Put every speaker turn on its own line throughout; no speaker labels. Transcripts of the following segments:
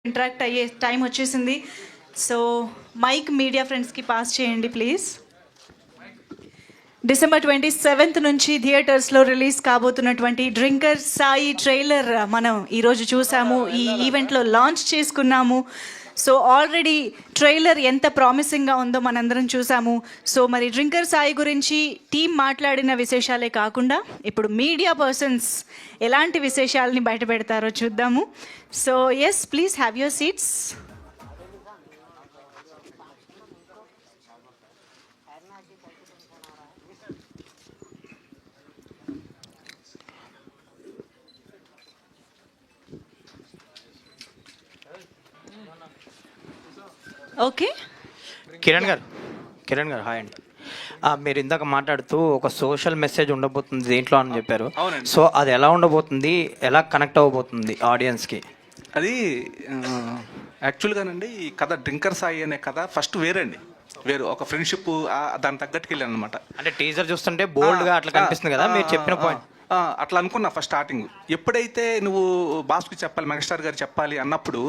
Interact అయ్యే time వచ్చేసింది. So mic media ఫ్రెండ్స్కి పాస్ చేయండి ప్లీజ్. December 27th నుంచి థియేటర్స్లో రిలీజ్ కాబోతున్నటువంటి డ్రింకర్ సాయి ట్రైలర్ మనం ఈరోజు చూసాము, ఈ ఈవెంట్లో లాంచ్ చేసుకున్నాము. సో ఆల్రెడీ ట్రైలర్ ఎంత ప్రామిసింగ్గా ఉందో మనందరం చూసాము. సో మరి డ్రింకర్ సాయి గురించి టీం మాట్లాడిన విశేషాలే కాకుండా ఇప్పుడు మీడియా పర్సన్స్ ఎలాంటి విశేషాలని బయట పెడతారో చూద్దాము. So yes, please have your seats. Okay,
Kiran గారు హాయ్ అండి. మీరు ఇందాక మాట్లాడుతూ ఒక సోషల్ మెసేజ్ ఉండబోతుంది దీంట్లో అని చెప్పారు. సో అది ఎలా ఉండబోతుంది, ఎలా కనెక్ట్ అవ్వబోతుంది ఆడియన్స్కి?
అది యాక్చువల్గానండి, ఈ కథ డ్రింకర్ సాయి అనే కథ ఫస్ట్ వేరు ఒక ఫ్రెండ్షిప్ దాని తగ్గట్టుకు వెళ్ళాను అనమాట.
అంటే టీజర్ చూస్తుంటే బోల్డ్గా అట్లా కనిపిస్తుంది కదా మీరు చెప్పిన పాయింట్.
అట్లా అనుకున్నా ఫస్ట్ స్టార్టింగ్. ఎప్పుడైతే నువ్వు బాస్కి చెప్పాలి, మెగాస్టార్ గారు చెప్పాలి అన్నప్పుడు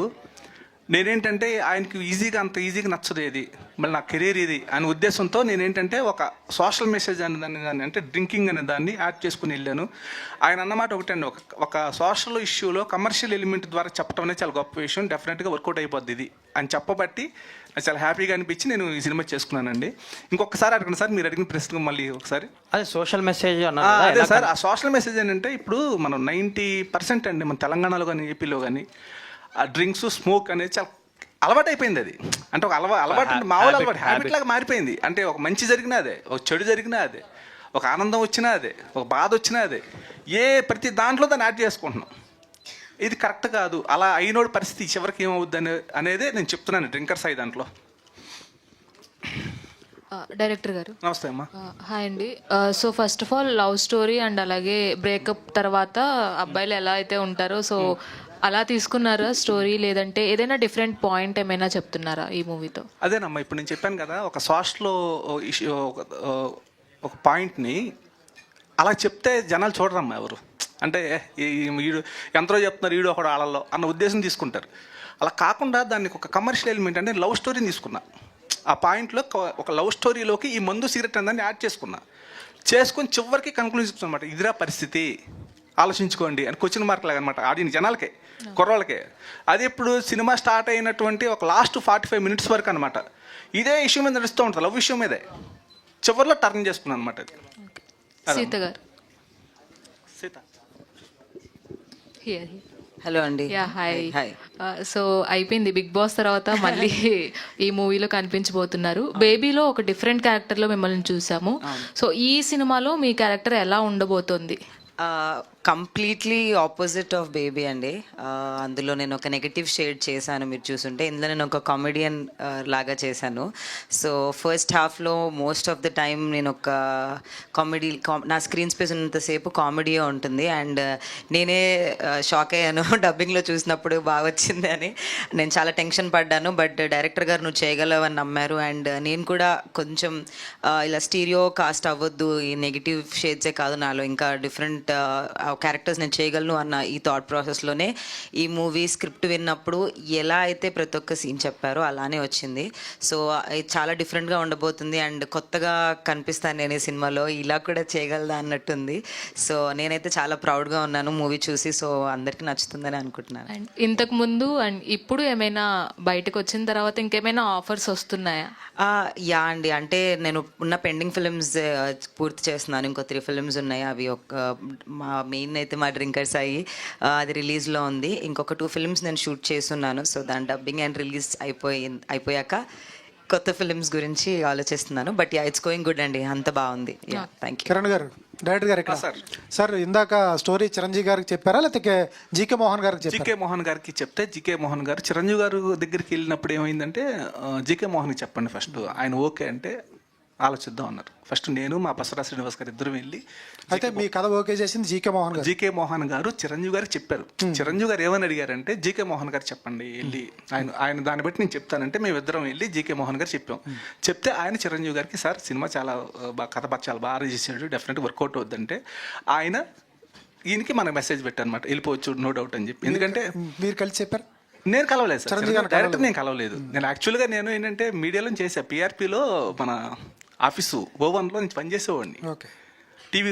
నేనేంటంటే ఆయనకి అంత ఈజీగా నచ్చదు ఏది, మళ్ళీ నా కెరీర్ ఇది అనే ఉద్దేశంతో నేనేంటంటే ఒక సోషల్ మెసేజ్ అనే దాన్ని అంటే డ్రింకింగ్ అనే దాన్ని యాడ్ చేసుకుని వెళ్ళాను. ఆయన అన్నమాట ఒకటండి, ఒక సోషల్ ఇష్యూలో కమర్షియల్ ఎలిమెంట్ ద్వారా చెప్పడం అనేది చాలా గొప్ప విషయం, డెఫినెట్గా వర్కౌట్ అయిపోద్ది ఇది అని చెప్పబట్టి నాకు చాలా హ్యాపీగా అనిపించి నేను ఈ సినిమా చేసుకున్నానండి. ఇంకొకసారి అడగండి సార్, మీరు అడిగిన ప్రశ్న మళ్ళీ ఒకసారి.
అదే సోషల్ మెసేజ్
అదే సార్, ఆ సోషల్ మెసేజ్ ఏంటంటే ఇప్పుడు మనం 90% అండి మన తెలంగాణలో కానీ ఏపీలో కానీ ఆ డ్రింక్స్ స్మోక్ అనేది చాలా అలవాటు అయిపోయింది. అది అంటే ఒక అలవాటు మామూలు అలవాటు హ్యాబిట్ లాగా మారిపోయింది. అంటే ఒక మంచి జరిగినా అదే, ఒక చెడు జరిగినా అదే, ఒక ఆనందం వచ్చినా అదే, ఒక బాధ వచ్చినా అదే, ప్రతి దాంట్లో దాన్ని యాడ్ చేసుకుంటున్నాం. ఇది కరెక్ట్ కాదు. అలా అయినోడి పరిస్థితి చివరికి ఏమవుద్ది అనేదే నేను చెప్తున్నాను డ్రింకర్ సాయి దాంట్లో.
డైరెక్టర్ గారు
నమస్తే అమ్మా.
హాయ్ అండి. So first of all love story and అలాగే బ్రేకప్ తర్వాత అబ్బాయిలు ఎలా అయితే ఉంటారో సో అలా తీసుకున్నారా స్టోరీ, లేదంటే ఏదైనా డిఫరెంట్ పాయింట్ ఏమైనా చెప్తున్నారా ఈ మూవీతో?
అదేనమ్మా, ఇప్పుడు నేను చెప్పాను కదా, ఒక సోషల్లో ఇష్యూ ఒక పాయింట్ని అలా చెప్తే జనాలు చూడరమ్మా ఎవరు. అంటే వీడు ఎంతలో చెప్తున్నారు వీడు ఒకడు ఆళ్ళల్లో అన్న ఉద్దేశం తీసుకుంటారు. అలా కాకుండా దానికి ఒక కమర్షియల్ ఎలిమెంట్ అంటే లవ్ స్టోరీని తీసుకున్నా. ఆ పాయింట్లో ఒక లవ్ స్టోరీలోకి ఈ మందు సిగరెట్ అనే దాన్ని యాడ్ చేసుకుని చివరికి కన్క్లూజన్ అనమాట, ఇదిరా పరిస్థితి ఆలోచించుకోండి అని క్వశ్చన్ మార్క్ లాగా అనమాట ఆడియన్స్ జనాలకే, కుర్రోళ్ళకే. అది ఇప్పుడు సినిమా స్టార్ట్ అయినటువంటి ఒక లాస్ట్ 45 minutes వరకు అనమాట ఇదే ఇష్యూ మీద నడుస్తూ ఉంటుంది, లవ్ ఇష్యూ మీదే. చివరిలో టర్న్ చేసుకున్నాను అనమాట. అది
సీత గారు.
సీత.
హలో అండి. హాయ్. సో అయిపోయింది బిగ్ బాస్ తర్వాత మళ్ళీ ఈ మూవీలో కనిపించబోతున్నారు. బేబీలో ఒక డిఫరెంట్ క్యారెక్టర్లో మిమ్మల్ని చూసాము. సో ఈ సినిమాలో మీ క్యారెక్టర్ ఎలా ఉండబోతోంది?
కంప్లీట్లీ ఆపోజిట్ ఆఫ్ బేబీ అండి. అందులో నేను ఒక నెగటివ్ షేడ్ చేశాను మీరు చూసుంటే. ఇందులో నేను ఒక కామెడియన్ లాగా చేశాను. సో ఫస్ట్ హాఫ్లో మోస్ట్ ఆఫ్ ద టైం నేను ఒక నా స్క్రీన్ స్పేస్ ఉన్నంతసేపు కామెడీయే ఉంటుంది. అండ్ నేనే షాక్ అయ్యాను డబ్బింగ్లో చూసినప్పుడు బాగా వచ్చింది అని. నేను చాలా టెన్షన్ పడ్డాను, బట్ డైరెక్టర్ గారు నువ్వు చేయగలవని నమ్మారు. అండ్ నేను కూడా కొంచెం ఇలా స్టీరియో కాస్ట్ అవ్వద్దు, ఈ నెగిటివ్ షేడ్సే కాదు నాలో ఇంకా డిఫరెంట్ క్యారెక్టర్స్ నేను చేయగలను అన్న ఈ థాట్ ప్రాసెస్లోనే ఈ మూవీ స్క్రిప్ట్ విన్నప్పుడు ఎలా అయితే ప్రతి ఒక్క సీన్ చెప్పారో అలానే వచ్చింది. సో ఇది చాలా డిఫరెంట్గా ఉండబోతుంది అండ్ కొత్తగా కనిపిస్తాను నేను ఈ సినిమాలో, ఇలా కూడా చేయగలదా అన్నట్టుంది. సో నేనైతే చాలా ప్రౌడ్గా ఉన్నాను మూవీ చూసి. సో అందరికీ నచ్చుతుందని అనుకుంటున్నాను.
అండ్ ఇంతకు ముందు అండ్ ఇప్పుడు ఏమైనా బయటకు వచ్చిన తర్వాత ఇంకేమైనా ఆఫర్స్ వస్తున్నాయా?
యా అండి, అంటే నేను ఉన్న పెండింగ్ ఫిల్మ్స్ పూర్తి చేస్తున్నాను. ఇంకో 3 films ఉన్నాయి. అవి మా మెయిన్ అయితే మా డ్రింకర్స్ అయ్యి అది రిలీజ్లో ఉంది. ఇంకొక 2 films నేను షూట్ చేస్తున్నాను. సో దాని డబ్బింగ్ అండ్ రిలీజ్ అయిపోయాక కొత్త ఫిల్మ్స్ గురించి ఆలోచిస్తున్నాను. But yeah, it's going good అండి, అంత బాగుంది. Thank you.
కిరణ్ గారు, డైరెక్టర్ గారు ఇక్కడ సార్ ఇందాక స్టోరీ చిరంజీవి గారికి చెప్పారా లేకపోతే జీకే మోహన్ గారికి చెప్పారా?
జీకే మోహన్ గారికి చెప్తే జీకే మోహన్ గారు చిరంజీవి గారు దగ్గరికి వెళ్ళినప్పుడు ఏమైందంటే జీకే మోహన్కి చెప్పండి ఫస్ట్, ఆయన ఓకే అంటే ఆలోచిద్దాం అన్నారు. ఫస్ట్ నేను మా బసరా శ్రీనివాస్ గారు ఇద్దరు వెళ్ళి,
అయితే మీ కథ ఓకే చేసింది జీకే మోహన్
గారు చిరంజీవి గారికి చెప్పారు. చిరంజీవి గారు ఏమని అడిగారంటే జీకే మోహన్ గారు చెప్పండి వెళ్ళి, ఆయన దాన్ని బట్టి నేను చెప్తానంటే మేము ఇద్దరం వెళ్ళి జీకే మోహన్ గారు చెప్పాం. చెప్తే ఆయన చిరంజీవి గారికి సార్ సినిమా చాలా కథ చాలా బాగా చేసాడు, డెఫినెట్గా వర్కౌట్ అవుద్దంటే ఆయన ఈయనకి మనకు మెసేజ్ పెట్టారనమాట, వెళ్ళిపోవచ్చు నో డౌట్ అని చెప్పి. ఎందుకంటే
మీరు కలిసి చెప్పారు,
నేను కలవలేదు సార్,
చిరంజీవి గారిని
డైరెక్ట్ నేను కలవలేదు. నేను యాక్చువల్గా నేను ఏంటంటే మీడియాలో చేసా, పిఆర్పిలో మన ఆఫీసు O1లో నుంచి పనిచేసేవాడిని.
ఓకే.
టీవీ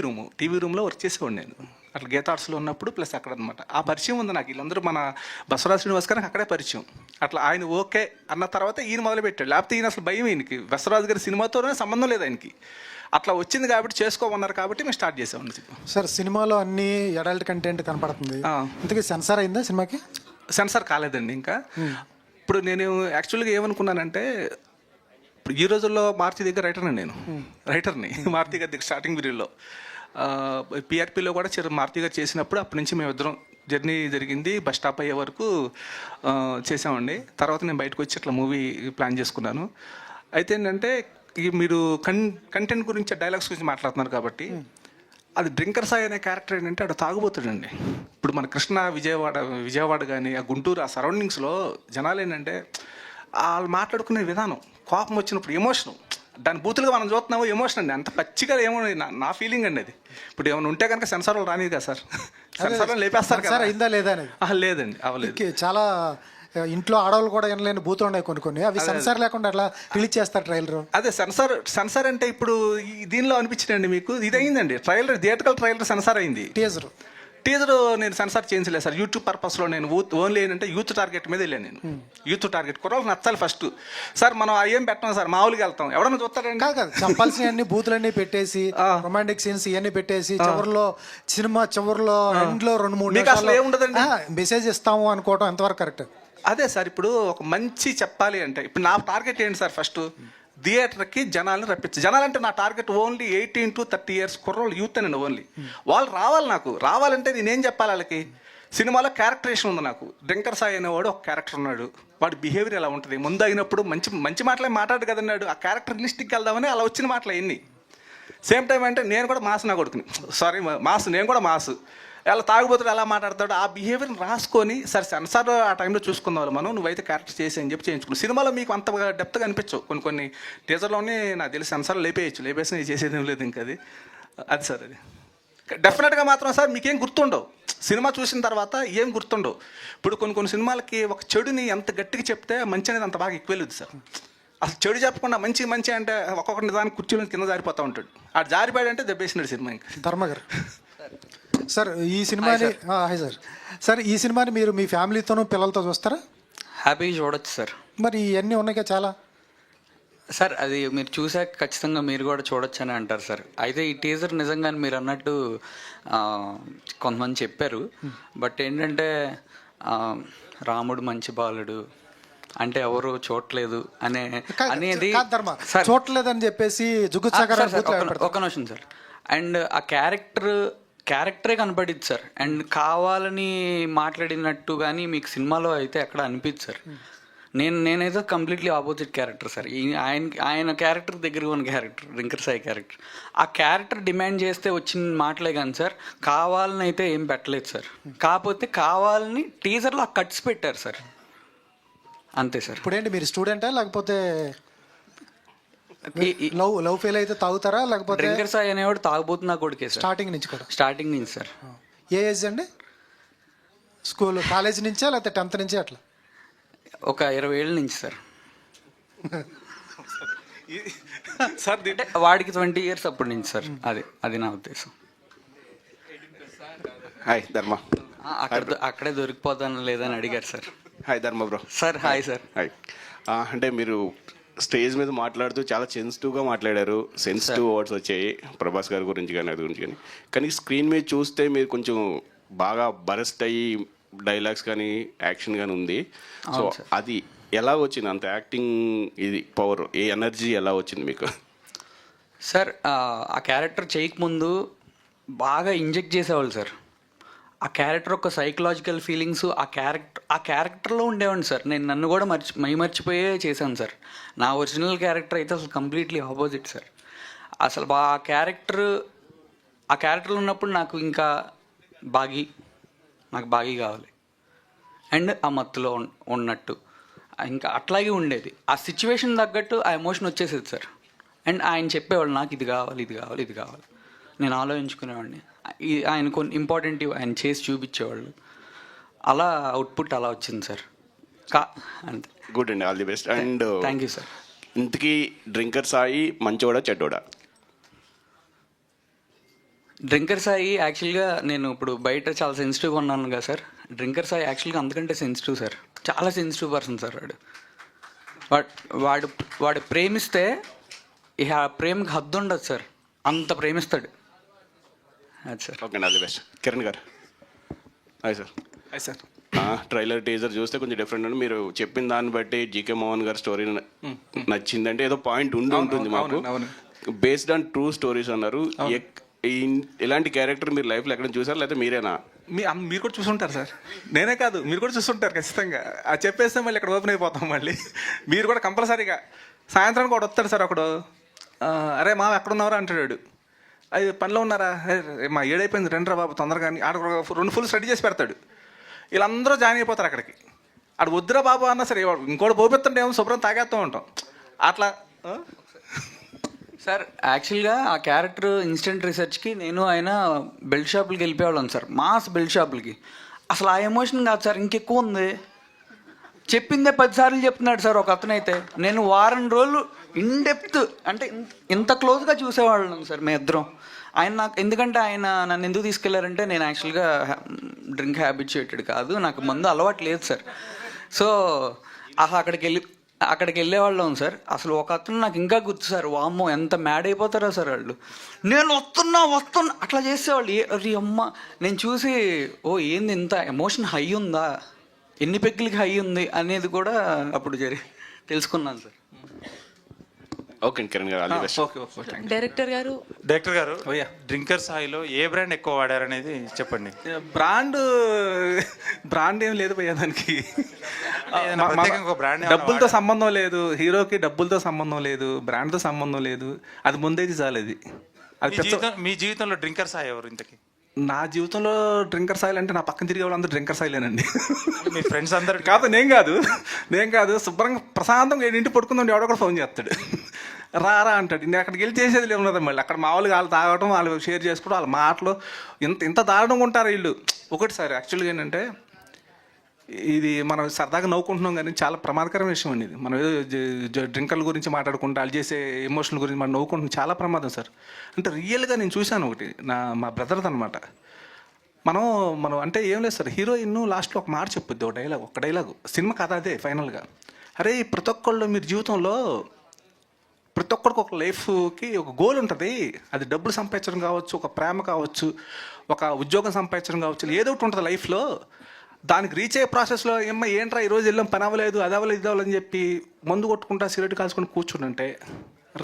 రూమ్లో వర్క్ చేసేవాడిని నేను. అట్లా గీత ఆర్ట్స్లో ఉన్నప్పుడు ప్లస్ అక్కడ అనమాట. ఆ పరిచయం ఉంది నాకు. వీళ్ళందరూ మన బసవరాజ్ శ్రీనివాస్ గారికి అక్కడే పరిచయం. అట్లా ఆయన ఓకే అన్న తర్వాత ఈయన మొదలుపెట్టాడు. లేకపోతే ఈయన అసలు భయం ఈయనకి, బసవరాజ్ గారి సినిమాతోనే సంబంధం లేదు ఆయనకి. అట్లా వచ్చింది కాబట్టి చేసుకోమన్నారు కాబట్టి మేము స్టార్ట్ చేసామండి.
సార్ సినిమాలో అన్ని అడల్ట్ కంటెంట్ కనపడుతుంది, ఇంతకీ సెన్సార్ అయిందా సినిమాకి?
సెన్సార్ కాలేదండి ఇంకా. ఇప్పుడు నేను యాక్చువల్గా ఏమనుకున్నానంటే, ఇప్పుడు ఈ రోజుల్లో మారుతి దగ్గర రైటర్ని మారుతి గారి దగ్గర స్టార్టింగ్ పీరియడ్లో పిఆర్పిలో కూడా మారుతి గారు చేసినప్పుడు అప్పటి నుంచి మేమిద్దరం జర్నీ జరిగింది. బస్ స్టాప్ అయ్యే వరకు చేసామండి. తర్వాత నేను బయటకు వచ్చి అట్లా మూవీ ప్లాన్ చేసుకున్నాను. అయితే ఏంటంటే మీరు కంటెంట్ గురించి, డైలాగ్స్ గురించి మాట్లాడుతున్నారు కాబట్టి, అది డ్రింకర్ సాయి అనే క్యారెక్టర్ ఏంటంటే అక్కడ తాగుబోతాడండి. ఇప్పుడు మన కృష్ణ, విజయవాడ కానీ ఆ గుంటూరు ఆ సరౌండింగ్స్లో జనాలు ఏంటంటే వాళ్ళు మాట్లాడుకునే విధానం, కోపం వచ్చినప్పుడు ఎమోషను, దాని బూతులుగా మనం చూస్తున్నాము ఎమోషన్ అండి. అంత పచ్చిగా ఏమో నా ఫీలింగ్ అండి అది. ఇప్పుడు ఏమైనా ఉంటే కనుక సెన్సార్లో రానిది కదా సార్, సెన్సార్లో లేపేస్తారు కదా.
అయిందా లేదా అనేది?
లేదండి, అవ్వలేదు.
చాలా ఇంట్లో ఆడవాళ్ళు కూడా వినలేని బూతులు ఉన్నాయి కొన్ని. అవి సెన్సార్ లేకుండా అట్లా రిలీజ్ చేస్తారు ట్రైలర్.
అదే సెన్సార్ అంటే ఇప్పుడు దీనిలో అనిపించిందండి మీకు, ఇది అయిందండి ట్రైలర్, థియేటర్కల్ ట్రైలర్ సెన్సార్ అయింది. టీజర్ నేను సెన్సార్ చేయించలేదు సార్. యూట్యూబ్ పర్పస్లో నేను ఓన్లీ ఏంటంటే యూత్ టార్గెట్ మీద వెళ్ళాను నేను. యూత్ టార్గెట్ కుర్రోళ్ళకి నచ్చాలి ఫస్ట్. సార్ మనం ఏం పెట్టాం సార్, మామూలుగా వెళ్తాం, ఎవడన్నా చూస్తారండి.
కాదు చంపాల్సిన అన్ని బూతులన్నీ పెట్టేసి, రొమాంటిక్ సీన్స్ ఇవన్నీ పెట్టేసి, సినిమా చివరిలో ఎండ్లో 2-3
ఏముండదండి,
మెసేజ్ ఇస్తాము అనుకోవడం ఎంతవరకు కరెక్ట్?
అదే సార్, ఇప్పుడు ఒక మంచి చెప్పాలి అంటే ఇప్పుడు నా టార్గెట్ ఏంటి సార్, ఫస్ట్ థియేటర్కి జనాలను రప్పించి, జనాలంటే నా టార్గెట్ ఓన్లీ 18 to 30 years కుర్రోళ్ళు, యూత్ అండి ఓన్లీ. వాళ్ళు రావాలి, నాకు రావాలంటే నేనేం చెప్పాలి వాళ్ళకి? సినిమాలో క్యారెక్టరేషన్ ఉంది నాకు. డ్రింకర్ సాయి అనేవాడు ఒక క్యారెక్టర్ ఉన్నాడు, వాడి బిహేవియర్ ఎలా ఉంటుంది, ముందు అయినప్పుడు మంచి మాటలే మాట్లాడు కదన్నాడు. ఆ క్యారెక్టర్ లిస్టిక్కి వెళ్దామని అలా వచ్చిన మాటలు ఎన్ని. సేమ్ టైం అంటే నేను కూడా మాస్, నా కొడుకుని నేను కూడా మాస్. ఎలా తాగుబోతుడు ఎలా మాట్లాడతాడు, ఆ బిహేవియర్ని రాసుకొని సరే సెన్సార్ ఆ టైంలో చూసుకుందాం మనం, నువ్వైతే క్యారెక్టర్ చేసి అని చెప్పి చేయించుకున్నాను. సినిమాలో మీకు అంత డెప్త్గా అనిపించవు, కొన్ని టీజర్లోనే నాకు తెలిసి సెన్సార్ లేపేసి చేసేది ఏం లేదు ఇంకా. అది సార్, అది డెఫినెట్గా మాత్రం సార్ మీకేం గుర్తుండవు, సినిమా చూసిన తర్వాత ఏం గుర్తుండవు. ఇప్పుడు కొన్ని సినిమాలకి ఒక చెడుని ఎంత గట్టిగా చెప్తే మంచి అనేది అంత బాగా ఎక్కువ వెళ్ళదు సార్. అసలు చెడు చెప్పకుండా మంచి అంటే ఒక్కొక్కటి దాని కుర్చీలో కింద జారిపోతూ ఉంటాడు. ఆ జారిపోయాడంటే దెబ్బేసినాడు సినిమా ఇంకా.
ధర్మగారు సార్, ఈ సినిమాని హాయ్ సార్ ఈ సినిమాని మీరు మీ ఫ్యామిలీతోనూ పిల్లలతో చూస్తారా?
హ్యాపీగా చూడొచ్చు సార్.
మరి ఇవన్నీ ఉన్నాయి కదా చాలా.
సార్ అది మీరు చూసాక ఖచ్చితంగా మీరు కూడా చూడొచ్చు అని అంటారు సార్. అయితే ఈ టీజర్ నిజంగానే మీరు అన్నట్టు కొంతమంది చెప్పారు. బట్ ఏంటంటే రాముడు మంచి బాలుడు అంటే ఎవరు చూడలేదు అనేది
చూడలేదని చెప్పేసి
ఒక నిమిషం సార్. అండ్ ఆ క్యారెక్టరే కనపడిద్ది సార్. అండ్ కావాలని మాట్లాడినట్టు కానీ మీకు సినిమాలో అయితే ఎక్కడ అనిపించదు సార్. నేనైతే కంప్లీట్లీ ఆపోజిట్ క్యారెక్టర్ సార్. ఆయన క్యారెక్టర్ దగ్గర ఉన్న క్యారెక్టర్ డ్రింకర్ సాయి క్యారెక్టర్. ఆ క్యారెక్టర్ డిమాండ్ చేస్తే వచ్చిన మాటలే కానీ సార్, కావాలని అయితే ఏం పెట్టలేదు సార్. కాకపోతే కావాలని టీజర్లో ఆ కట్స్ పెట్టారు సార్, అంతే సార్.
ఇప్పుడు ఏంటి మీరు స్టూడెంటా లేకపోతే లవ్ ఫెయిల్ అయితే తాగుతారా లేకపోతే?
డ్రింకర్ సాయి అనేవాడు తాగుబోతున్నా కొడుకే సార్.
స్టార్టింగ్ నుంచి సార్. ఏ ఏజ్ అండి? స్కూల్ కాలేజ్ నుంచా లేకపోతే 10th నుంచి అట్లా?
ఒక 20 ఏళ్ళ నుంచి సార్.
సార్
వాడికి 20 years అప్పటి నుంచి సార్. అది నా ఉద్దేశం.
హాయ్ ధర్మ.
అక్కడే దొరికిపోతాను లేదని అడిగారు సార్.
హాయ్ ధర్మ bro.
Sir hi sir.
Hi. అంటే మీరు స్టేజ్ మీద మాట్లాడుతూ చాలా సెన్సిటివ్గా మాట్లాడారు, సెన్సిటివ్ వర్డ్స్ వచ్చాయి ప్రభాస్ గారి గురించి కానీ అది గురించి కానీ స్క్రీన్ మీద చూస్తే మీరు కొంచెం బాగా బరస్ట్ అయ్యి డైలాగ్స్ కానీ యాక్షన్ కానీ ఉంది. సో అది ఎలా వచ్చింది, అంత యాక్టింగ్ ఇది పవర్, ఏ ఎనర్జీ ఎలా వచ్చింది మీకు?
సార్ ఆ క్యారెక్టర్ చేయకముందు బాగా ఇంజెక్ట్ చేసేవాళ్ళు సార్. ఆ క్యారెక్టర్ ఒక సైకలాజికల్ ఫీలింగ్స్ ఆ క్యారెక్టర్లో ఉండేవాడిని సార్. నేను నన్ను కూడా మర్చిపోయే చేశాను సార్. నా ఒరిజినల్ క్యారెక్టర్ అయితే అసలు కంప్లీట్లీ ఆపోజిట్ సార్. అసలు ఆ క్యారెక్టర్లో ఉన్నప్పుడు నాకు ఇంకా నాకు బాగీ కావాలి అండ్ ఆ మత్తులో ఉన్నట్టు ఇంకా అట్లాగే ఉండేది. ఆ సిచ్యువేషన్ తగ్గట్టు ఆ ఎమోషన్ వచ్చేసేది సార్. అండ్ ఆయన చెప్పేవాళ్ళు నాకు ఇది కావాలి. నేను ఆలోచించుకునేవాడిని. ఆయన కొన్ని ఇంపార్టెంట్ ఆయన చేసి చూపించేవాళ్ళు. అలా అవుట్పుట్ అలా వచ్చింది సార్. అంతే.
గుడ్ అండి, all the best. And
thank you sir.
ఇంతకీ డ్రింకర్ సాయి మంచోడా చెడ్డోడా?
డ్రింకర్ సాయి యాక్చువల్గా నేను ఇప్పుడు బయట చాలా సెన్సిటివ్గా ఉన్నాను కదా సార్. డ్రింకర్ సాయి యాక్చువల్గా అంతకంటే సెన్సిటివ్ సార్, చాలా సెన్సిటివ్ పర్సన్ సార్. వాడు ప్రేమిస్తే ఇక ఆ ప్రేమకి హద్దు ఉండదు సార్, అంత ప్రేమిస్తాడు. అది సార్.
ఓకే అండి, ఆల్ ది బెస్ట్. కిరణ్ గారు hi sir.
Hi sir.
Trailer teaser చూస్తే కొంచెం డిఫరెంట్ ఉంది. మీరు చెప్పిన దాన్ని బట్టి జీకే మోహన్ గారి స్టోరీ నచ్చిందంటే ఏదో పాయింట్ ఉంటుంది మాకు. బేస్డ్ ఆన్ ట్రూ స్టోరీస్ అన్నారు. ఇలాంటి క్యారెక్టర్ మీరు లైఫ్లో ఎక్కడ చూసారు లేకపోతే మీరేనా?
మీరు కూడా చూసుంటారు సార్, నేనే కాదు మీరు కూడా చూసుంటారు ఖచ్చితంగా. అది చెప్పేస్తే మళ్ళీ ఇక్కడ ఓపెన్ అయిపోతాం మళ్ళీ. మీరు కూడా కంపల్సరీగా సాయంత్రానికి కూడా వస్తాడు సార్ ఒకడు, అరే మా ఎక్కడున్నారా అంటాడు. అది పనిలో ఉన్నారా, మా ఏడైపోయింది రెండ్రా బాబు తొందరగా అని ఆడ 2 ఫుల్ స్టడీ చేసి పెడతాడు. వీళ్ళందరూ జాయిన్ అయిపోతారు అక్కడికి. ఆడు వద్దురా బాబు అన్నా సరే ఇంకోటి పోపిస్తుంటే ఏమో శుభ్రం తాగేస్తూ ఉంటాం అట్లా.
సార్ యాక్చువల్గా ఆ క్యారెక్టర్ ఇన్స్టెంట్ రీసెర్చ్కి నేను ఆయన బెల్ట్ షాపులకి వెళ్ళిపోయేవాళ్ళం సార్, మాస్ బెల్ట్ షాపులకి. అసలు ఆ ఎమోషన్ కాదు సార్, ఇంకెక్కువ ఉంది. చెప్పిందే 10 సార్లు చెప్తున్నాడు సార్ ఒక అతనైతే. నేను వారం రోజులు ఇన్డెప్త్ అంటే ఇంత క్లోజ్గా చూసేవాళ్ళం సార్ మేము ఇద్దరం. ఆయన నాకు ఎందుకంటే ఆయన నన్ను ఎందుకు తీసుకెళ్లారంటే నేను యాక్చువల్గా డ్రింక్ హ్యాబిచుయేటెడ్ కాదు, నాకు మందు అలవాటు లేదు సార్. సో అసలు అక్కడికి వెళ్ళేవాళ్ళం సార్. అసలు ఒక అతను నాకు ఇంకా గుర్తు సార్, వామ్మో ఎంత మ్యాడ్ అయిపోతారో సార్ వాళ్ళు. నేను వస్తున్నా అట్లా చేసేవాళ్ళు. అరే అమ్మ, నేను చూసి ఓ ఏంది ఇంత ఎమోషన్ హై ఉందా, ఎన్ని పెగ్గులకి హై ఉంది అనేది కూడా అప్పుడు తెలుసుకున్నాను సార్.
ఓకే కిరణ్ గారు, all the best.
Okay.
Director గారు
డ్రింకర్ సాయిలో ఏ బ్రాండ్ ఎక్కువ వాడారనేది చెప్పండి.
బ్రాండ్ ఏం లేదు భయ్యా దానికి.
బ్రాండ్
డబ్బులతో సంబంధం లేదు, హీరోకి డబ్బులతో సంబంధం లేదు, బ్రాండ్తో సంబంధం లేదు. అది ముందేది చాలేదు.
మీ జీవితంలో డ్రింకర్ సాయి ఎవరు ఇంతకి?
నా జీవితంలో డ్రింకర్ సాయిల్ అంటే నా పక్కన తిరిగే వాళ్ళు అందరూ డ్రింకర్ సాయిలేనండి.
మీ ఫ్రెండ్స్ అందరు
కాదు, నేను కాదు శుభ్రంగా ప్రశాంతంగా ఇంటి పడుకుందాం ఎవడో కూడా ఫోన్ చేస్తాడు, రారా అంటాడు. నేను అక్కడికి వెళ్ళి చేసేది ఉన్నది మళ్ళీ. అక్కడ మామూలుగా వాళ్ళు తాగడం, వాళ్ళు షేర్ చేసుకోవడం, వాళ్ళ మాటలు ఇంత దారుణంగా ఉంటారు వీళ్ళు. ఒకటి సార్ యాక్చువల్గా ఏంటంటే ఇది మనం సరదాగా నవ్వుకుంటున్నాం కానీ చాలా ప్రమాదకరమైన విషయం అండి ఇది. మనం ఏదో డ్రింకర్ల గురించి మాట్లాడుకుంటూ వాళ్ళు చేసే ఎమోషనల్ గురించి మనం నవ్వుకుంటున్నాం, చాలా ప్రమాదం సార్. అంటే రియల్గా నేను చూశాను ఒకటి, మా బ్రదర్ది అనమాట. మనం అంటే ఏం లేదు సార్, హీరోయిన్ లాస్ట్లో ఒక మాట చెప్పుద్ది, ఒక డైలాగు సినిమా కథ అదే ఫైనల్గా. అరే ప్రతి ఒక్కళ్ళు మీరు జీవితంలో ప్రతి ఒక్కరికి ఒక లైఫ్కి ఒక గోల్ ఉంటుంది. అది డబ్బులు సంపాదించడం కావచ్చు, ఒక ప్రేమ కావచ్చు, ఒక ఉద్యోగం సంపాదించడం కావచ్చు, ఏదో ఒకటి ఉంటుంది లైఫ్లో. దానికి రీచ్ అయ్యే ప్రాసెస్లో ఏంట్రా ఈరోజు వెళ్ళాం, పని అవ్వలేదు, అది అవ్వలేదు, ఇది అవ్వలేదని చెప్పి మందు కొట్టుకుంటా సిగరెట్ కాల్చుకొని కూర్చుంటే